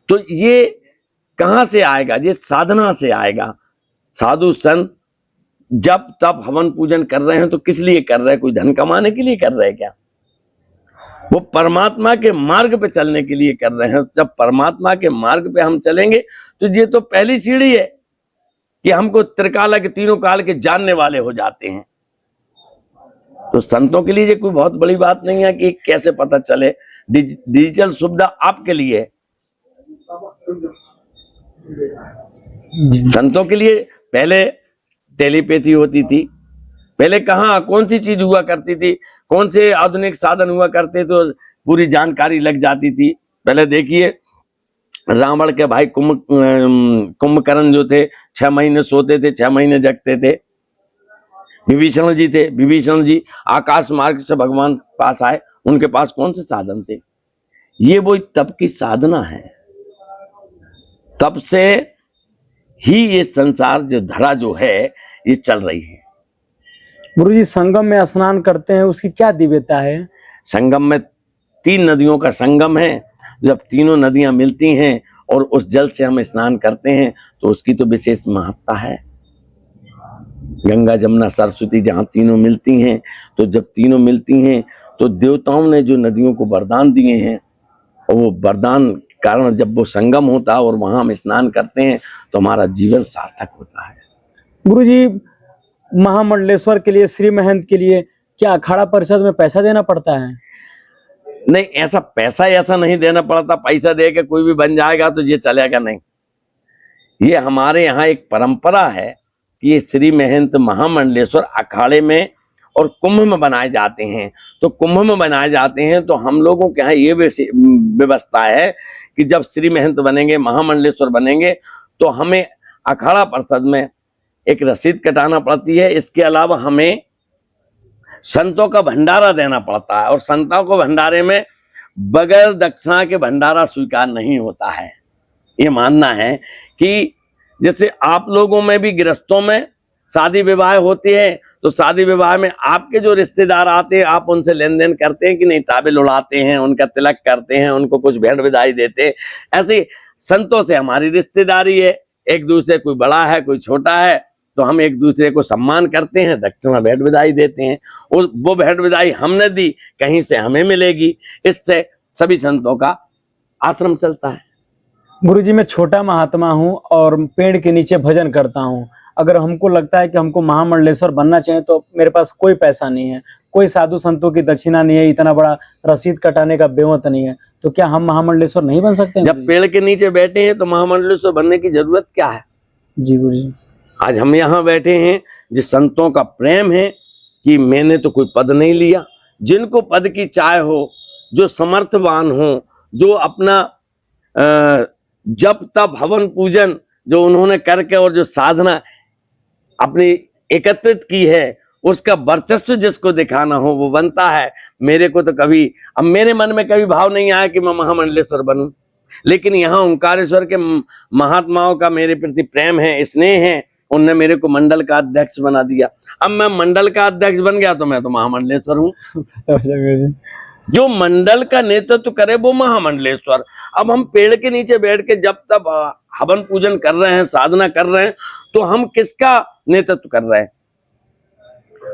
तो ये कहां से आएगा? ये साधना से आएगा। साधु संत जब तब हवन पूजन कर रहे हैं तो किस लिए कर रहे हैं? कोई धन कमाने के लिए कर रहे हैं क्या? वो परमात्मा के मार्ग पे चलने के लिए कर रहे हैं। जब परमात्मा के मार्ग पे हम चलेंगे तो ये तो पहली सीढ़ी है कि हमको त्रिकाल के तीनों काल के जानने वाले हो जाते हैं। तो संतों के लिए ये कोई बहुत बड़ी बात नहीं है कि कैसे पता चले। डिजिटल सुविधा आपके लिए है। संतों के लिए पहले टेलीपैथी होती थी। पहले कहाँ कौन सी चीज हुआ करती थी, कौन से आधुनिक साधन हुआ करते तो पूरी जानकारी लग जाती थी। पहले देखिए रावण के भाई कुंभकर्ण जो थे 6 महीने सोते थे, 6 महीने जगते थे। विभीषण जी थे, विभीषण जी आकाश मार्ग से भगवान पास आए, उनके पास कौन से साधन थे? ये वो तब की साधना है। तब से ही ये संसार जो धरा जो है ये चल रही है। गुरुजी संगम में स्नान करते हैं, उसकी क्या दिव्यता है? संगम में 3 नदियों का संगम है। जब तीनों नदियां मिलती हैं और उस जल से हम स्नान करते हैं तो उसकी तो विशेष महत्ता है। गंगा जमुना सरस्वती जहाँ तीनों मिलती हैं, तो जब तीनों मिलती हैं तो देवताओं ने जो नदियों को वरदान दिए हैं और वो वरदान कारण जब वो संगम होता है और वहां हम स्नान करते हैं तो हमारा जीवन सार्थक होता है। गुरुजी महामंडलेश्वर के लिए, श्री महंत के लिए क्या अखाड़ा परिषद में पैसा देना पड़ता है? नहीं, ऐसा पैसा ऐसा नहीं देना पड़ता। पैसा दे के कोई भी बन जाएगा तो ये चलेगा नहीं। ये हमारे यहाँ एक परंपरा है कि ये श्री महंत महामंडलेश्वर अखाड़े में और कुंभ में बनाए जाते हैं। तो कुंभ में बनाए जाते हैं तो हम लोगों के यहाँ ये व्यवस्था है कि जब श्री महंत बनेंगे, महामंडलेश्वर बनेंगे, तो हमें अखाड़ा परिषद में एक रसीद कटाना पड़ती है। इसके अलावा हमें संतों का भंडारा देना पड़ता है और संतों को भंडारे में बगैर दक्षिणा के भंडारा स्वीकार नहीं होता है। ये मानना है कि जैसे आप लोगों में भी गृहस्थों में शादी विवाह होती है तो शादी विवाह में आपके जो रिश्तेदार आते हैं आप उनसे लेन देन करते हैं कि नहीं? ताबिल उड़ाते हैं, उनका तिलक करते हैं, उनको कुछ भेंट विदाई देते हैं। ऐसे संतों से हमारी रिश्तेदारी है। एक दूसरे कोई बड़ा है कोई छोटा है तो हम एक दूसरे को सम्मान करते हैं, दक्षिणा भेंट विदाई देते हैं। और वो भेंट विदाई हमने दी, कहीं से हमें मिलेगी। इससे सभी संतों का आश्रम चलता है। गुरुजी मैं छोटा महात्मा हूँ और पेड़ के नीचे भजन करता हूँ। अगर हमको लगता है कि हमको महामंडलेश्वर बनना चाहिए तो मेरे पास कोई पैसा नहीं है, कोई साधु संतों की दक्षिणा नहीं है, इतना बड़ा रसीद कटाने का बेवत नहीं है, तो क्या हम महामंडलेश्वर नहीं बन सकते? जब पेड़ के नीचे बैठे हैं तो महामंडलेश्वर बनने की जरूरत क्या है? जी गुरुजी। आज हम यहाँ बैठे हैं जिस संतों का प्रेम है कि मैंने तो कोई पद नहीं लिया। जिनको पद की चाह हो, जो समर्थवान हो, जो अपना जप तप हवन पूजन जो उन्होंने करके और जो साधना अपनी एकत्रित की है उसका वर्चस्व जिसको दिखाना हो वो बनता है। मेरे को तो कभी, अब मेरे मन में कभी भाव नहीं आया कि मैं महामंडलेश्वर बनूं, लेकिन यहाँ ओंकारेश्वर के महात्माओं का मेरे प्रति प्रेम है, स्नेह है। उनने मेरे को मंडल का अध्यक्ष बना दिया। अब मैं मंडल का अध्यक्ष बन गया तो मैं तो महामंडलेश्वर हूँ। जो मंडल का नेतृत्व करे वो महामंडलेश्वर। अब हम पेड़ के नीचे बैठ के जब तब हवन पूजन कर रहे हैं, साधना कर रहे हैं, तो हम किसका नेतृत्व कर रहे हैं?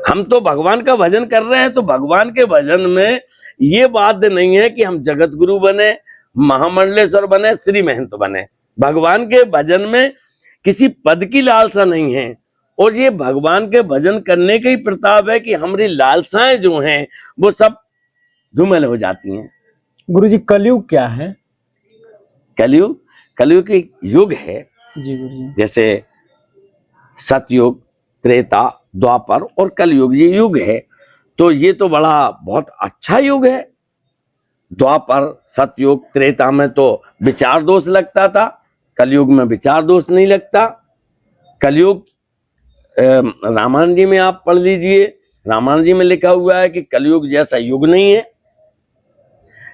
हम तो भगवान का भजन कर रहे हैं। तो भगवान के भजन में ये बात नहीं है कि हम जगत गुरु बने, महामंडलेश्वर बने, श्री महंत बने। भगवान के भजन में किसी पद की लालसा नहीं है और ये भगवान के भजन करने का ही प्रताप है कि हमारी लालसाएं जो हैं वो सब धूमिल हो जाती हैं। गुरुजी कलयुग क्या है? कलयुग की युग है। जी गुरुजी। जैसे सतयुग, त्रेता, द्वापर और कलयुग, ये युग है। तो ये तो बड़ा बहुत अच्छा युग है। द्वापर, सतयुग, त्रेता में तो विचार दोष लगता था, कलयुग में विचार दोष नहीं लगता। कलयुग रामायण जी में आप पढ़ लीजिए, रामायण जी में लिखा हुआ है कि कलयुग जैसा युग नहीं है।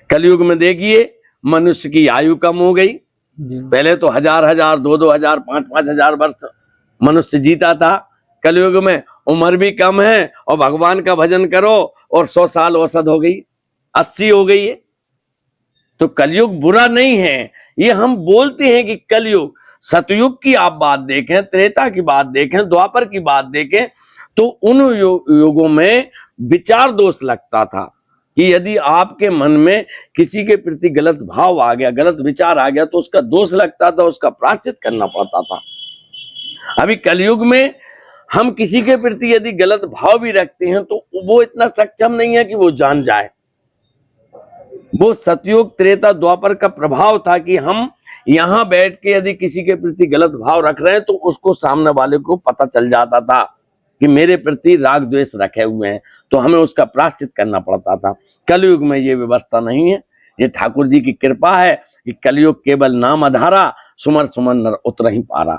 कलयुग में देखिए मनुष्य की आयु कम हो गई। पहले तो 1000 1000, 2000, 5000 वर्ष मनुष्य जीता था। कलयुग में उम्र भी कम है और भगवान का भजन करो और 100 साल औसत हो गई, 80 हो गई है। तो कलयुग बुरा नहीं है। ये हम बोलते हैं कि कलयुग, सतयुग की आप बात देखें, त्रेता की बात देखें, द्वापर की बात देखें, तो उन युगों में विचार दोष लगता था कि यदि आपके मन में किसी के प्रति गलत भाव आ गया, गलत विचार आ गया, तो उसका दोष लगता था, उसका प्रायश्चित करना पड़ता था। अभी कलयुग में हम किसी के प्रति यदि गलत भाव भी रखते हैं तो वो इतना सक्षम नहीं है कि वो जान जाए। वो सतयुग त्रेता द्वापर का प्रभाव था कि हम यहां बैठ के यदि किसी के प्रति गलत भाव रख रहे हैं तो उसको सामने वाले को पता चल जाता था कि मेरे प्रति राग द्वेष रखे हुए हैं, तो हमें उसका प्रायश्चित करना पड़ता था। कलयुग में ये व्यवस्था नहीं है। ये ठाकुर जी की कृपा है कि कलयुग केवल नाम आधारा, सुमर सुमन नर उतरहि पारा।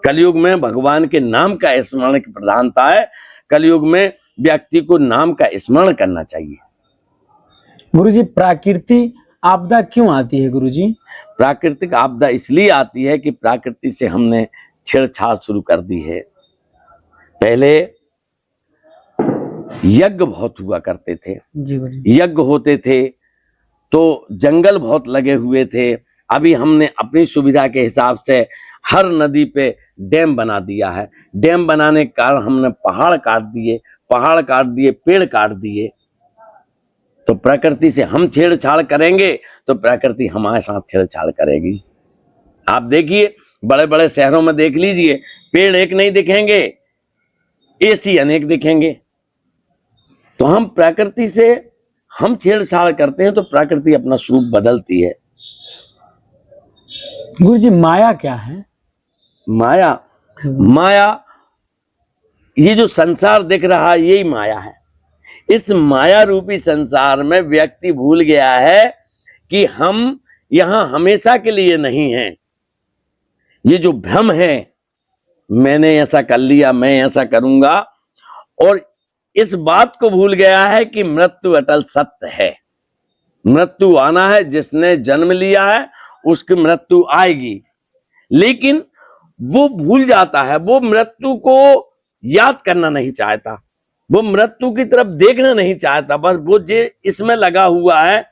कलयुग में भगवान के नाम का स्मरण की प्रधानता है। कलयुग में व्यक्ति को नाम का स्मरण करना चाहिए। गुरुजी, प्राकृतिक आपदा क्यों आती है गुरुजी? प्राकृतिक आपदा इसलिए आती है कि प्रकृति से हमने छेड़छाड़ शुरू कर दी है। पहले यज्ञ बहुत हुआ करते थे, जी गुरुजी। यज्ञ होते थे तो जंगल बहुत लगे हुए थे। अभी हमने अपनी सुविधा के हिसाब से हर नदी पे डैम बना दिया है। डैम बनाने के कारण हमने पहाड़ काट दिए, पेड़ काट दिए। तो प्रकृति से हम छेड़छाड़ करेंगे तो प्रकृति हमारे साथ छेड़छाड़ करेगी। आप देखिए, बड़े बड़े शहरों में देख लीजिए, पेड़ एक नहीं दिखेंगे, एसी अनेक दिखेंगे। तो हम प्रकृति से हम छेड़छाड़ करते हैं तो प्रकृति अपना स्वरूप बदलती है। गुरुजी, माया क्या है? माया ये जो संसार दिख रहा है यही माया है। इस माया रूपी संसार में व्यक्ति भूल गया है कि हम यहां हमेशा के लिए नहीं हैं। ये जो भ्रम है, मैंने ऐसा कर लिया, मैं ऐसा करूंगा, और इस बात को भूल गया है कि मृत्यु अटल सत्य है। मृत्यु आना है, जिसने जन्म लिया है उसकी मृत्यु आएगी। लेकिन वो भूल जाता है, वो मृत्यु को याद करना नहीं चाहता, वो मृत्यु की तरफ देखना नहीं चाहता। बस वो जे इसमें लगा हुआ है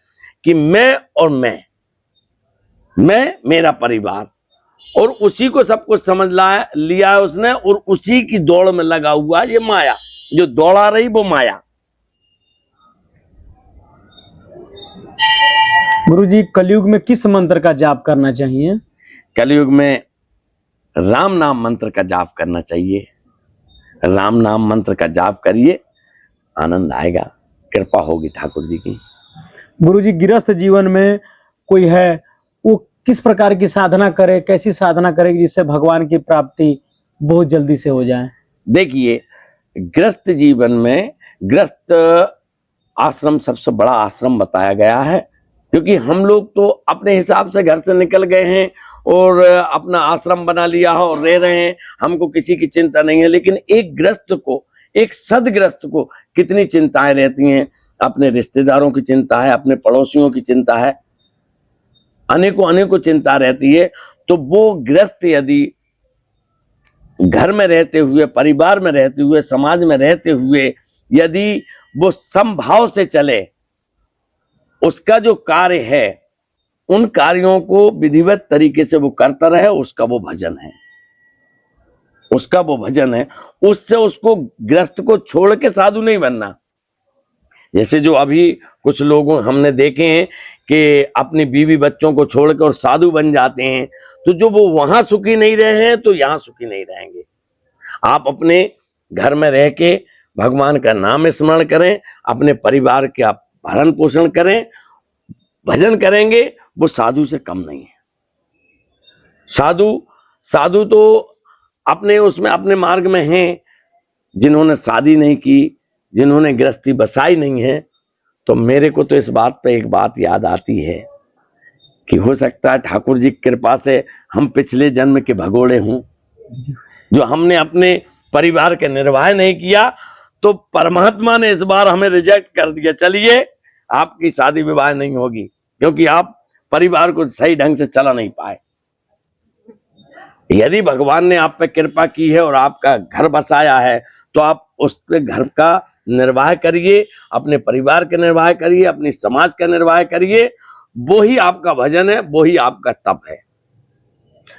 कि मैं और मैं मेरा परिवार, और उसी को सब कुछ समझ लिया है उसने, और उसी की दौड़ में लगा हुआ है। ये माया जो दौड़ा रही वो माया। गुरुजी, कलयुग में किस मंत्र का जाप करना चाहिए? कलयुग में राम नाम मंत्र का जाप करना चाहिए। राम नाम मंत्र का जाप करिए, आनंद आएगा, कृपा होगी ठाकुर जी की। गुरुजी, गृहस्थ जीवन में कोई है, वो किस प्रकार की साधना करे, कैसी साधना करे जिससे भगवान की प्राप्ति बहुत जल्दी से हो जाए? देखिए, गृहस्थ जीवन में गृहस्थ आश्रम सबसे बड़ा आश्रम बताया गया है, क्योंकि हम लोग तो अपने हिसाब से घर से निकल गए हैं और अपना आश्रम बना लिया है और रह रहे हैं, हमको किसी की चिंता नहीं है। लेकिन एक गृहस्थ को, एक सदगृहस्थ को कितनी चिंताएं रहती हैं। अपने रिश्तेदारों की चिंता है, अपने पड़ोसियों की चिंता है, अनेकों चिंता रहती है। तो वो गृहस्थ यदि घर में रहते हुए, परिवार में रहते हुए, समाज में रहते हुए यदि वो समभाव से चले, उसका जो कार्य है उन कार्यों को विधिवत तरीके से वो करता रहे, उसका वो भजन है, उसका वो भजन है। उससे उसको गृहस्थ को छोड़ के साधु नहीं बनना। जैसे जो अभी कुछ लोगों हमने देखे हैं कि अपनी बीवी बच्चों को छोड़कर और साधु बन जाते हैं, तो जो वो वहां सुखी नहीं रहे हैं तो यहां सुखी नहीं रहेंगे। आप अपने घर में रह के भगवान का नाम स्मरण करें, अपने परिवार का भरण पोषण करें, भजन करेंगे, वो साधु से कम नहीं है। साधु तो अपने उसमें अपने मार्ग में हैं, जिन्होंने शादी नहीं की, जिन्होंने गृहस्थी बसाई नहीं है। तो मेरे को तो इस बात पे एक बात याद आती है कि हो सकता है ठाकुर जी की कृपा से हम पिछले जन्म के भगोड़े हों, जो हमने अपने परिवार के निर्वाह नहीं किया, तो परमात्मा ने इस बार हमें रिजेक्ट कर दिया, चलिए आपकी शादी विवाह नहीं होगी, क्योंकि आप परिवार को सही ढंग से चला नहीं पाए। यदि भगवान ने आप पे कृपा की है और आपका घर बसाया है, तो आप उसके घर का निर्वाह करिए, अपने परिवार का निर्वाह करिए, अपनी समाज का निर्वाह करिए। वो ही आपका भजन है, वो ही आपका तप है।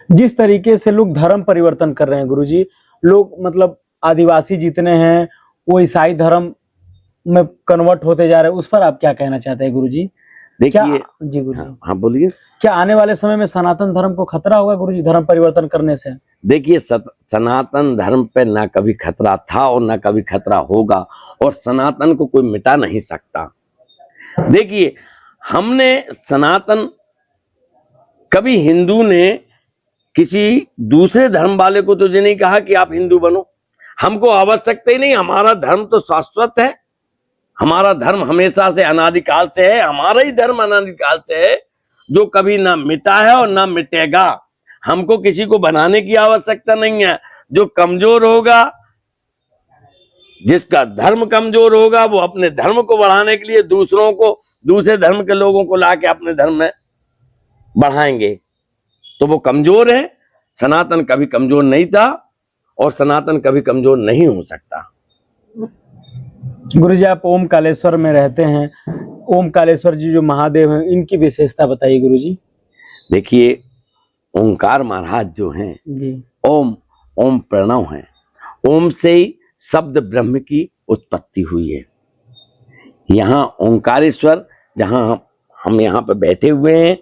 जिस तरीके से लोग धर्म परिवर्तन कर रहे हैं गुरुजी, लोग मतलब आदिवासी जितने हैं वो ईसाई धर्म में कन्वर्ट होते जा रहे हैं, उस पर आप क्या कहना चाहते हैं गुरुजी? क्या देखिए, जी गुरुजी, हाँ बोलिए। क्या आने वाले समय में सनातन धर्म को खतरा होगा गुरुजी धर्म परिवर्तन करने से? देखिए, सनातन धर्म पे ना कभी खतरा था और ना कभी खतरा होगा, और सनातन को कोई मिटा नहीं सकता। देखिए, हमने सनातन, कभी हिंदू ने किसी दूसरे धर्म वाले को तो ये नहीं कहा कि आप हिंदू बनो। हमको आवश्यकता ही नहीं, हमारा धर्म तो शाश्वत है, हमारा धर्म हमेशा से अनादिकाल से है, हमारा ही धर्म अनादिकाल से है, जो कभी ना मिटा है और ना मिटेगा। हमको किसी को बनाने की आवश्यकता नहीं है। जो कमजोर होगा, जिसका धर्म कमजोर होगा, वो अपने धर्म को बढ़ाने के लिए दूसरों को, दूसरे धर्म के लोगों को लाके अपने धर्म में बढ़ाएंगे, तो वो कमजोर है। सनातन कभी कमजोर नहीं था और सनातन कभी कमजोर नहीं हो सकता। गुरुजी, आप ओमकालेश्वर में रहते हैं, ओमकालेश्वर जी जो महादेव हैं, इनकी विशेषता बताइए गुरुजी। देखिए, ओंकार महाराज जो हैं, जी, ओम, ओम प्रणव है। ओम से ही शब्द ब्रह्म की उत्पत्ति हुई है। यहाँ ओंकारेश्वर, जहाँ हम यहाँ पे बैठे हुए हैं,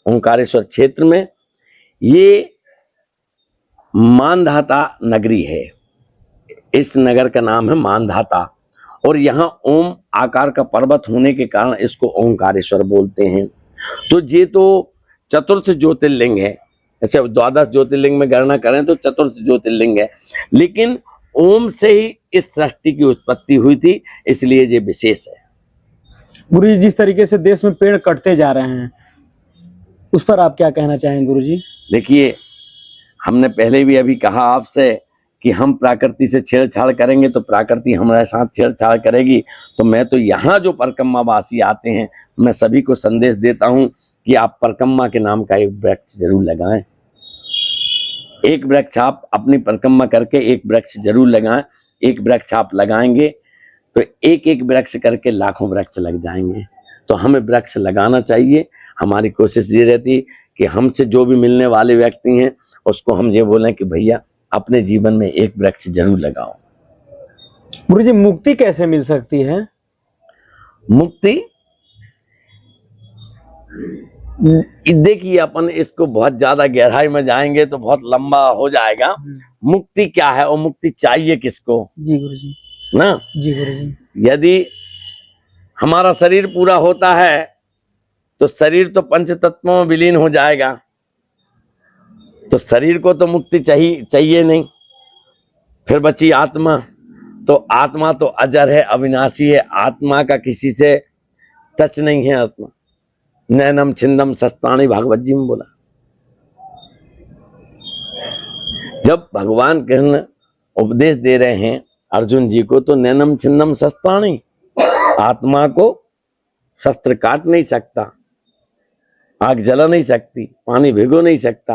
ओंकारेश्वर क्षेत्र में, ये मानधाता नगरी है। इस नगर का नाम है मानधाता, और यहाँ ओम आकार का पर्वत होने के कारण इसको ओंकारेश्वर बोलते हैं। तो ये तो चतुर्थ ज्योतिर्लिंग है। ऐसे 12 ज्योतिर्लिंग में गणना करें तो चतुर्थ ज्योतिर्लिंग है, लेकिन ओम से ही इस सृष्टि की उत्पत्ति हुई थी, इसलिए ये विशेष है। गुरुजी, जिस तरीके से देश में पेड़ कटते जा रहे हैं, उस पर आप क्या कहना चाहेंगे गुरुजी? देखिए, हमने पहले भी अभी कहा आपसे कि हम प्रकृति से छेड़छाड़ करेंगे तो प्रकृति हमारे साथ छेड़छाड़ करेगी। तो मैं तो यहाँ जो परिक्रमा-वासी आते हैं, मैं सभी को संदेश देता हूँ कि आप परिक्रमा के नाम का एक वृक्ष जरूर लगाएं। एक वृक्ष आप अपनी परिक्रमा करके एक वृक्ष जरूर लगाएं। एक वृक्ष आप लगाएंगे तो एक एक वृक्ष करके लाखों वृक्ष लग जाएंगे। तो हमें वृक्ष लगाना चाहिए। हमारी कोशिश ये रहती कि हमसे जो भी मिलने वाले व्यक्ति हैं, उसको हम ये बोलें कि भैया अपने जीवन में एक वृक्ष जरूर लगाओ। गुरुजी, मुक्ति कैसे मिल सकती है? मुक्ति, देखिए, अपन इसको बहुत ज्यादा गहराई में जाएंगे तो बहुत लंबा हो जाएगा। मुक्ति क्या है और मुक्ति चाहिए किसको? जी गुरुजी, ना? जी गुरुजी। यदि हमारा शरीर पूरा होता है तो शरीर तो पंच तत्वों में विलीन हो जाएगा, तो शरीर को तो मुक्ति चाहिए नहीं। फिर बची आत्मा, तो आत्मा तो अजर है, अविनाशी है। आत्मा का किसी से टच नहीं है। आत्मा नैनम छिंदम शस्त्राणि, भागवत जी में बोला। जब भगवान कृष्ण उपदेश दे रहे हैं अर्जुन जी को, तो नैनम छिंदम शस्त्राणि, आत्मा को शस्त्र काट नहीं सकता, आग जला नहीं सकती, पानी भिगो नहीं सकता,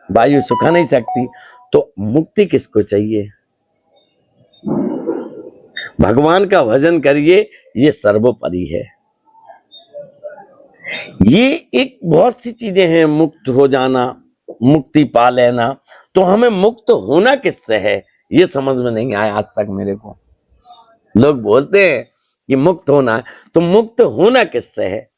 वायु सुखा नहीं सकती। तो मुक्ति किसको चाहिए? भगवान का भजन करिए, ये सर्वोपरि है। ये एक बहुत सी चीजें हैं, मुक्त हो जाना, मुक्ति पा लेना। तो हमें मुक्त होना किससे है, ये समझ में नहीं आया आज तक मेरे को। लोग बोलते हैं कि मुक्त होना है, तो मुक्त होना किससे है?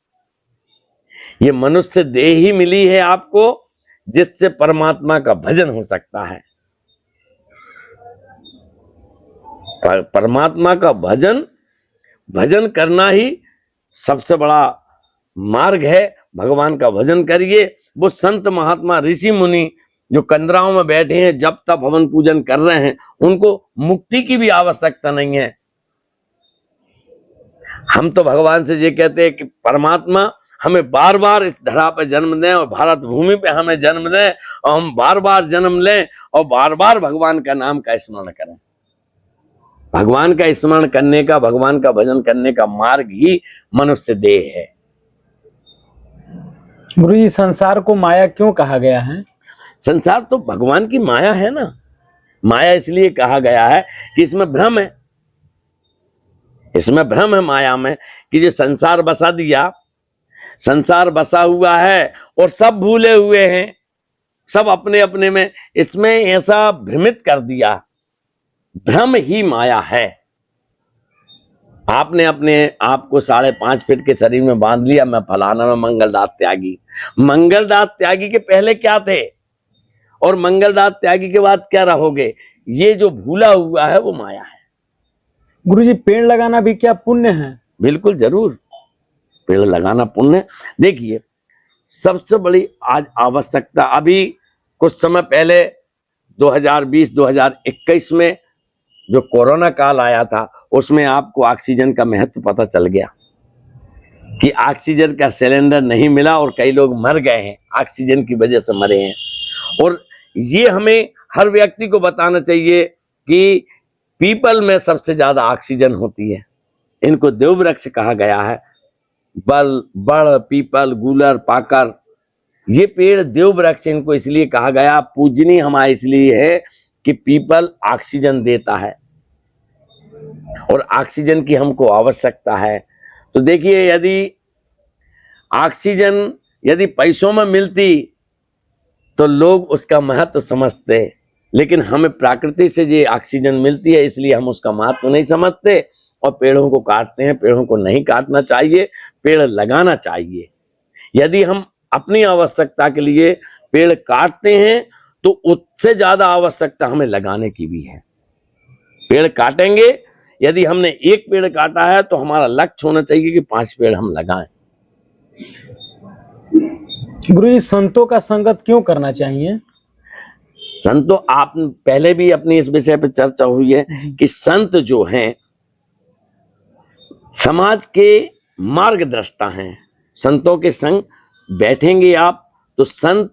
ये मनुष्य देह ही मिली है आपको, जिससे परमात्मा का भजन हो सकता है। परमात्मा का भजन करना ही सबसे बड़ा मार्ग है। भगवान का भजन करिए। वो संत महात्मा ऋषि मुनि जो कंदराओं में बैठे हैं, जब तक हवन पूजन कर रहे हैं, उनको मुक्ति की भी आवश्यकता नहीं है। हम तो भगवान से ये कहते हैं कि परमात्मा हमें बार बार इस धरा पे जन्म दें और भारत भूमि पे हमें जन्म दें, और हम बार बार जन्म लें और बार बार भगवान का नाम का स्मरण करें। भगवान का स्मरण करने का, भगवान का भजन करने का मार्ग ही मनुष्य देह है। गुरुजी, संसार को माया क्यों कहा गया है? संसार तो भगवान की माया है ना। माया इसलिए कहा गया है कि इसमें भ्रम है, इसमें भ्रम है माया में, कि जो संसार बसा दिया, संसार बसा हुआ है और सब भूले हुए हैं, सब अपने अपने में, इसमें ऐसा भ्रमित कर दिया। भ्रम ही माया है। आपने अपने आप को 5.5 फीट के शरीर में बांध लिया, मैं फलाना, मैं मंगलदास त्यागी। मंगलदास त्यागी के पहले क्या थे और मंगलदास त्यागी के बाद क्या रहोगे? ये जो भूला हुआ है वो माया है। गुरुजी, पेड़ लगाना भी क्या पुण्य है? बिल्कुल जरूर, पेड़ लगाना पुण्य। देखिए, सबसे बड़ी आज आवश्यकता, अभी कुछ समय पहले 2020-2021 में जो कोरोना काल आया था, उसमें आपको ऑक्सीजन का महत्व पता चल गया कि ऑक्सीजन का सिलेंडर नहीं मिला और कई लोग मर गए हैं, ऑक्सीजन की वजह से मरे हैं। और ये हमें हर व्यक्ति को बताना चाहिए कि पीपल में सबसे ज्यादा ऑक्सीजन होती है। इनको देव वृक्ष कहा गया है। बड़, पीपल, गूलर, पाकर, ये पेड़ देव वृक्ष इनको इसलिए कहा गया। पूजनीय हमारा इसलिए है कि पीपल ऑक्सीजन देता है और ऑक्सीजन की हमको आवश्यकता है। तो देखिए, यदि ऑक्सीजन यदि पैसों में मिलती तो लोग उसका महत्व समझते, लेकिन हमें प्रकृति से ये ऑक्सीजन मिलती है, इसलिए हम उसका महत्व नहीं समझते और पेड़ों को काटते हैं। पेड़ों को नहीं काटना चाहिए, पेड़ लगाना चाहिए। यदि हम अपनी आवश्यकता के लिए पेड़ काटते हैं तो उससे ज्यादा आवश्यकता हमें लगाने की भी है। पेड़ काटेंगे, यदि हमने एक पेड़ काटा है तो हमारा लक्ष्य होना चाहिए कि 5 पेड़ हम लगाएं। गुरुजी, संतों का संगत क्यों करना चाहिए? संतों, आप पहले भी अपनी इस विषय पर चर्चा हुई है कि संत जो हैं समाज के मार्गदर्शता हैं। संतों के संग बैठेंगे आप तो संत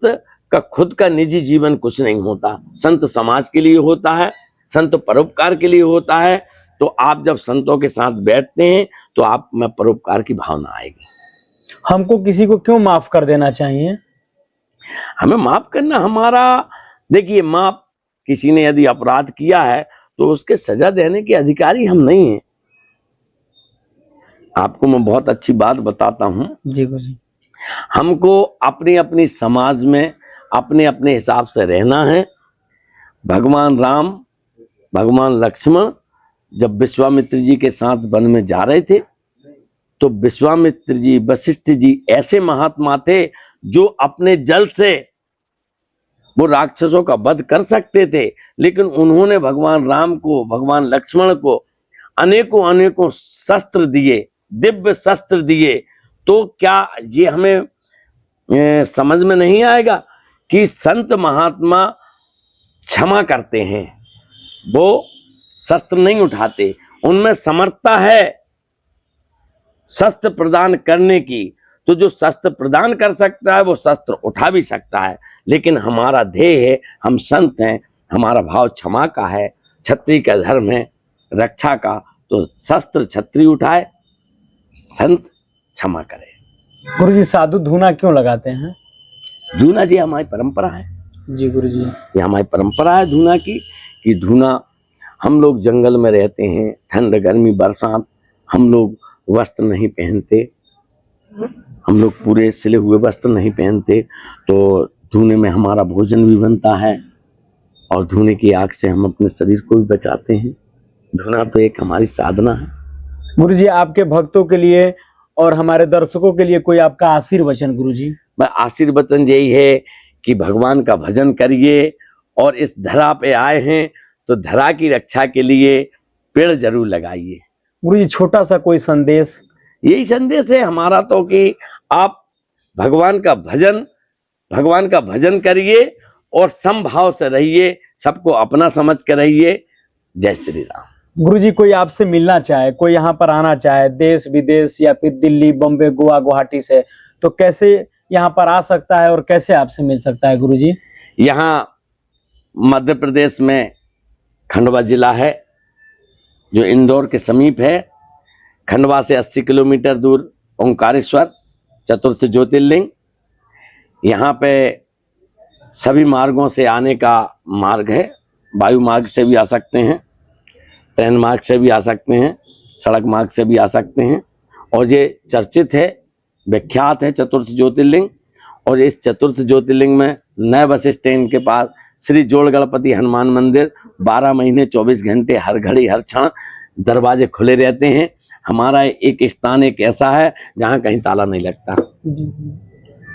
का खुद का निजी जीवन कुछ नहीं होता, संत समाज के लिए होता है, संत परोपकार के लिए होता है। तो आप जब संतों के साथ बैठते हैं तो आप में परोपकार की भावना आएगी। हमको किसी को क्यों माफ कर देना चाहिए? हमें माफ करना हमारा, देखिए, माफ, किसी ने यदि अपराध किया है तो उसके सजा देने के अधिकारी हम नहीं हैं। आपको मैं बहुत अच्छी बात बताता हूं जी गुरुजी। हमको अपनी अपनी समाज में अपने अपने हिसाब से रहना है। भगवान राम, भगवान लक्ष्मण जब विश्वामित्र जी के साथ वन में जा रहे थे तो विश्वामित्र जी, वशिष्ठ जी ऐसे महात्मा थे जो अपने जल से वो राक्षसों का वध कर सकते थे, लेकिन उन्होंने भगवान राम को, भगवान लक्ष्मण को अनेकों अनेकों शस्त्र दिए, दिव्य शस्त्र दिए। तो क्या ये हमें समझ में नहीं आएगा कि संत महात्मा क्षमा करते हैं, वो शस्त्र नहीं उठाते, उनमें समर्थता है शस्त्र प्रदान करने की। तो जो शस्त्र प्रदान कर सकता है वो शस्त्र उठा भी सकता है, लेकिन हमारा ध्येय है, हम संत हैं, हमारा भाव क्षमा का है, क्षत्रिय का धर्म है रक्षा का। तो शस्त्र क्षत्रिय उठाए, संत क्षमा करे। गुरुजी, साधु धूना क्यों लगाते हैं? धूना जी हमारी परंपरा है। जी गुरुजी, ये हमारी परंपरा है धूना की, कि धूना, हम लोग जंगल में रहते हैं, ठंड गर्मी बरसात, हम लोग वस्त्र नहीं पहनते, हम लोग पूरे सिले हुए वस्त्र नहीं पहनते, तो धूने में हमारा भोजन भी बनता है और धूने की आग से हम अपने शरीर को भी बचाते हैं। धूना तो एक हमारी साधना है। गुरुजी, आपके भक्तों के लिए और हमारे दर्शकों के लिए कोई आपका आशीर्वचन? गुरुजी, मैं आशीर्वचन यही है कि भगवान का भजन करिए और इस धरा पे आए हैं तो धरा की रक्षा के लिए पेड़ जरूर लगाइए। गुरुजी, छोटा सा कोई संदेश? यही संदेश है हमारा तो कि आप भगवान का भजन करिए और समभाव से रहिए, सबको अपना समझ कर रहिए। जय श्री राम। गुरुजी, कोई आपसे मिलना चाहे, कोई यहाँ पर आना चाहे देश विदेश या फिर दिल्ली, बॉम्बे, गोवा, गुवाहाटी से, तो कैसे यहाँ पर आ सकता है और कैसे आपसे मिल सकता है? गुरुजी, यहाँ मध्य प्रदेश में खंडवा जिला है जो इंदौर के समीप है। खंडवा से 80 किलोमीटर दूर ओंकारेश्वर चतुर्थ ज्योतिर्लिंग। यहाँ पे सभी मार्गों से आने का मार्ग है, वायु मार्ग से भी आ सकते हैं, ट्रेन मार्ग से भी आ सकते हैं, सड़क मार्ग से भी आ सकते हैं। और ये चर्चित है, विख्यात है चतुर्थ ज्योतिर्लिंग। और इस चतुर्थ ज्योतिर्लिंग में नए बस स्टैंड के पास श्री जोड़ गणपति हनुमान मंदिर 12 महीने 24 घंटे हर घड़ी हर क्षण दरवाजे खुले रहते हैं। हमारा एक स्थान एक ऐसा है जहाँ कहीं ताला नहीं लगता,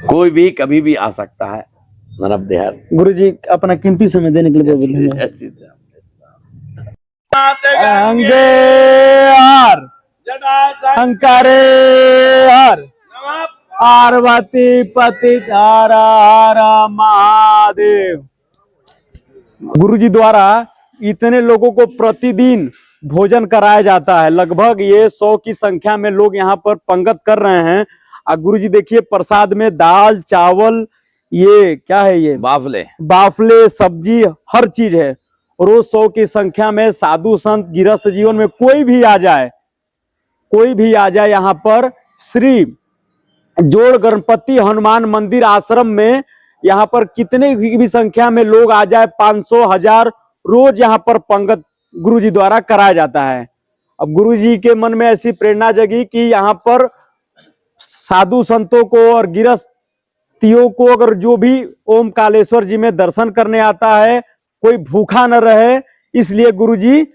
कोई भी कभी भी आ सकता है। नरब देहर गुरु जी अपना कीमती समय देने के लिए बहुत धन्यवाद। अंगे हार शंकरे हर पार्वती पति तारा हर महादेव। गुरुजी द्वारा इतने लोगों को प्रतिदिन भोजन कराया जाता है, लगभग ये 100 की संख्या में लोग यहाँ पर पंगत कर रहे हैं। और गुरुजी देखिए प्रसाद में दाल चावल, ये क्या है, ये बाफले सब्जी हर चीज है। और वो 100 की संख्या में साधु संत गृहस्थ जीवन में कोई भी आ जाए यहाँ पर श्री जोड़ गणपति हनुमान मंदिर आश्रम में, यहाँ पर कितने भी संख्या में लोग आ जाए, 500 1000 रोज यहाँ पर पंगत गुरुजी द्वारा कराया जाता है। अब गुरुजी के मन में ऐसी प्रेरणा जगी कि यहाँ पर साधु संतों को और गृहस्थियों को अगर जो भी ओम कालेश्वर जी में दर्शन करने आता है कोई भूखा न रहे, इसलिए गुरुजी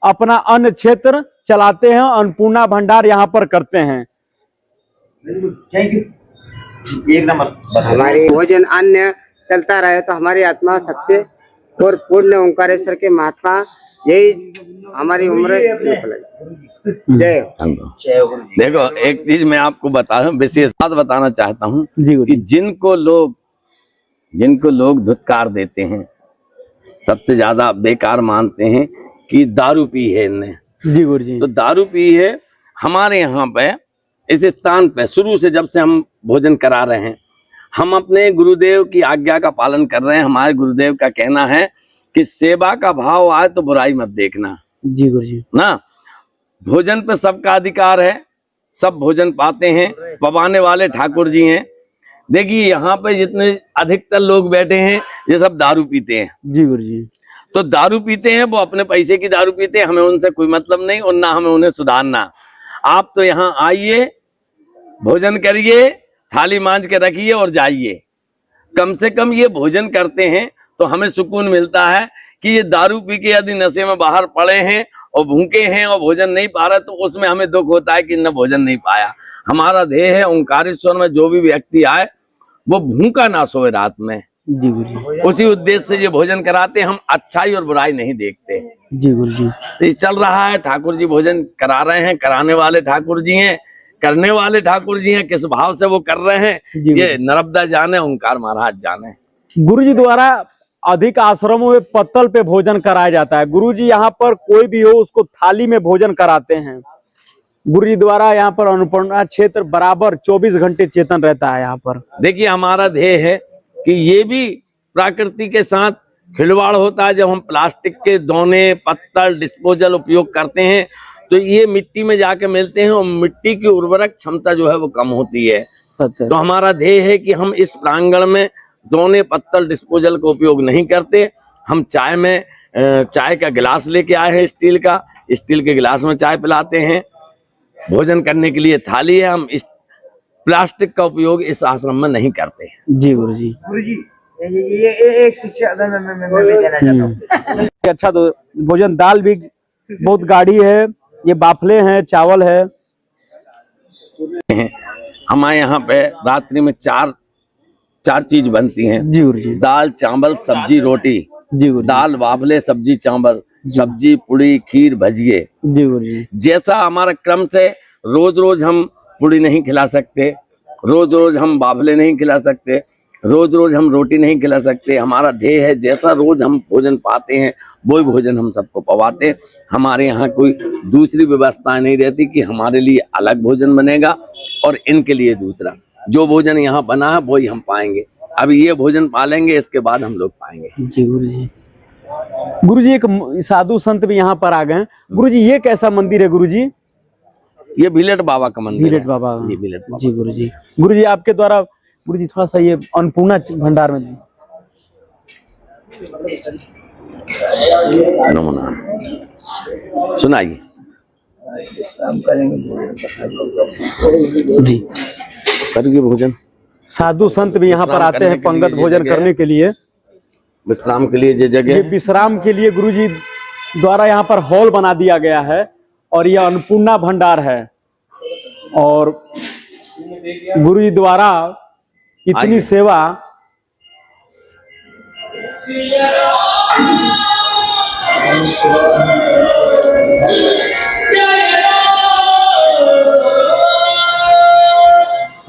अपना अन्न क्षेत्र चलाते हैं, अन्नपूर्णा भंडार यहाँ पर करते हैं। एक नंबर हमारे भोजन अन्न चलता रहे तो हमारी आत्मा सबसे और पूर्ण ओंकारेश्वर के महात्मा यही हमारी उम्र। जय हो। देखो एक चीज मैं आपको बता रहा हूँ, विशेष बात बताना चाहता हूँ कि जिनको लोग धुतकार देते हैं, सबसे ज्यादा बेकार मानते हैं कि दारू पी है इनने। जी गुरुजी। तो दारू पी है। हमारे यहाँ पे इस स्थान पे शुरू से जब से हम भोजन करा रहे हैं, हम अपने गुरुदेव की आज्ञा का पालन कर रहे हैं। हमारे गुरुदेव का कहना है कि सेवा का भाव आए तो बुराई मत देखना। जी गुरुजी। ना, भोजन पे सबका अधिकार है, सब भोजन पाते हैं, पवाने वाले ठाकुर जी हैं। देखिए यहाँ पे जितने अधिकतर लोग बैठे हैं ये सब दारू पीते हैं। जी गुरुजी। तो दारू पीते हैं, वो अपने पैसे की दारू पीते हैं, हमें उनसे कोई मतलब नहीं और ना हमें उन्हें सुधारना। आप तो यहाँ आइए, भोजन करिए, थाली मांझ के रखिए और जाइए। कम से कम ये भोजन करते हैं तो हमें सुकून मिलता है कि ये दारू पी के यदि नशे में बाहर पड़े हैं और भूखे हैं और भोजन नहीं पा रहे, तो उसमें हमें दुख होता है कि न भोजन नहीं पाया। हमारा ध्येय है ओंकारेश्वर में जो भी व्यक्ति आए वो भूखा ना सोए रात में। जी गुरुजी। उसी उद्देश्य से ये भोजन कराते। हम अच्छाई और बुराई नहीं देखते। जी गुरुजी। तो ये चल रहा है, ठाकुर जी भोजन करा रहे हैं, कराने वाले ठाकुर जी हैं, करने वाले ठाकुर जी हैं। किस भाव से वो कर रहे हैं ये नर्मदा जाने, ओंकार महाराज जाने। गुरुजी द्वारा अधिक आश्रमों में पत्तल पे भोजन कराया जाता है। गुरुजी यहाँ पर कोई भी हो उसको थाली में भोजन कराते हैं। गुरुजी द्वारा यहाँ पर अन्नपूर्णा क्षेत्र बराबर 24 घंटे चेतन रहता है यहाँ पर। देखिए हमारा ध्येय है कि ये भी प्रकृति के साथ खिलवाड़ होता है। जब हम प्लास्टिक के दोने पत्तल डिस्पोजल उपयोग करते हैं तो ये मिट्टी में जाके मिलते हैं और मिट्टी की उर्वरक क्षमता जो है वो कम होती है। तो हमारा ध्येय है कि हम इस प्रांगण में दोने पत्तल डिस्पोजल का उपयोग नहीं करते। हम चाय का गिलास लेके आए हैं, स्टील के गिलास में चाय पिलाते हैं। भोजन करने के लिए थाली है। हम इस प्लास्टिक का उपयोग इस आश्रम में नहीं करते। जी गुरुजी। गुरुजी ये एक शिक्षा मैं देना चाहता हूँ। अच्छा, तो भोजन दाल भी बहुत गाढ़ी है, ये बाफले हैं, चावल है। हमारे यहाँ पे रात्रि में चार चीज बनती हैं। जी गुरुजी। दाल चावल सब्जी रोटी। जी गुरुजी। दाल बाफले सब्जी चावल, सब्जी पूड़ी खीर भजिए। जी गुरुजी। जैसा हमारा क्रम से रोज रोज हम पूड़ी नहीं खिला सकते, रोज रोज हम बाफले नहीं खिला सकते, रोज रोज हम रोटी नहीं खिला सकते। हमारा ध्येय है जैसा रोज हम भोजन पाते हैं वही भोजन हम सबको पवाते हैं। हमारे यहाँ कोई दूसरी व्यवस्था नहीं रहती कि हमारे लिए अलग भोजन बनेगा और इनके लिए दूसरा। जो भोजन यहाँ बना है वही हम पाएंगे। अभी ये भोजन पालेंगे, इसके बाद हम लोग पाएंगे। जी गुरुजी। गुरुजी एक साधु संत भी यहाँ पर आ गए। गुरुजी ये कैसा मंदिर है गुरुजी? ये भीलट बाबा का मंदिर है। भीलट बाबा। जी गुरुजी। गुरुजी आपके द्वारा गुरुजी थोड़ा सा ये अन्नपूर्णा भंडार में नमो नारायण। सुनाइए। जी, करिए भोजन। साधु संत भी यहाँ पर विश्राम आते हैं करने के पंगत लिए ये भोजन जगह करने के लिए। विश्राम के लिए ये ये जगह विश्राम के लिए गुरुजी द्वारा यहाँ पर हॉल बना दिया गया है और यह अन्नपूर्णा भंडार है। और गुरुजी द्वारा इतनी आइए। सेवा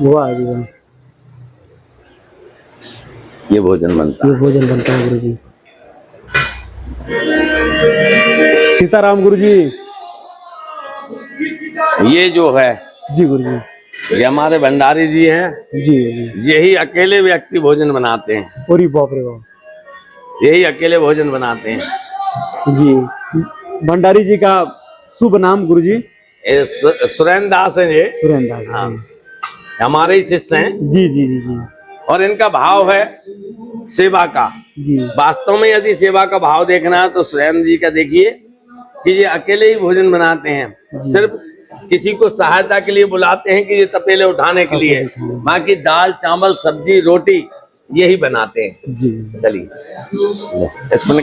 वाह जी वाह। ये भोजन बनता ये भोजन बनता है गुरुजी। सीताराम गुरुजी। है। ये जो है जी गुरुजी। ये हमारे भंडारी जी हैं। जी जी। यही अकेले व्यक्ति भोजन बनाते हैं। अरे बाप रे बाप। यही अकेले भोजन बनाते हैं। जी, भंडारी जी का शुभ नाम गुरुजी? ये सुरेंद्र दास है। ये सुरेंद्र दास। हाँ, हमारे ही शिष्य हैं। जी जी जी जी। और इनका भाव है सेवा का। जी वास्तव में यदि सेवा का भाव देखना है तो सुरेंद्र जी का देखिए कि ये अकेले ही भोजन बनाते हैं। सिर्फ किसी को सहायता के लिए बुलाते हैं कि ये तपेले उठाने के लिए, बाकी दाल चावल सब्जी रोटी यही बनाते हैं। जी। चलिए इसको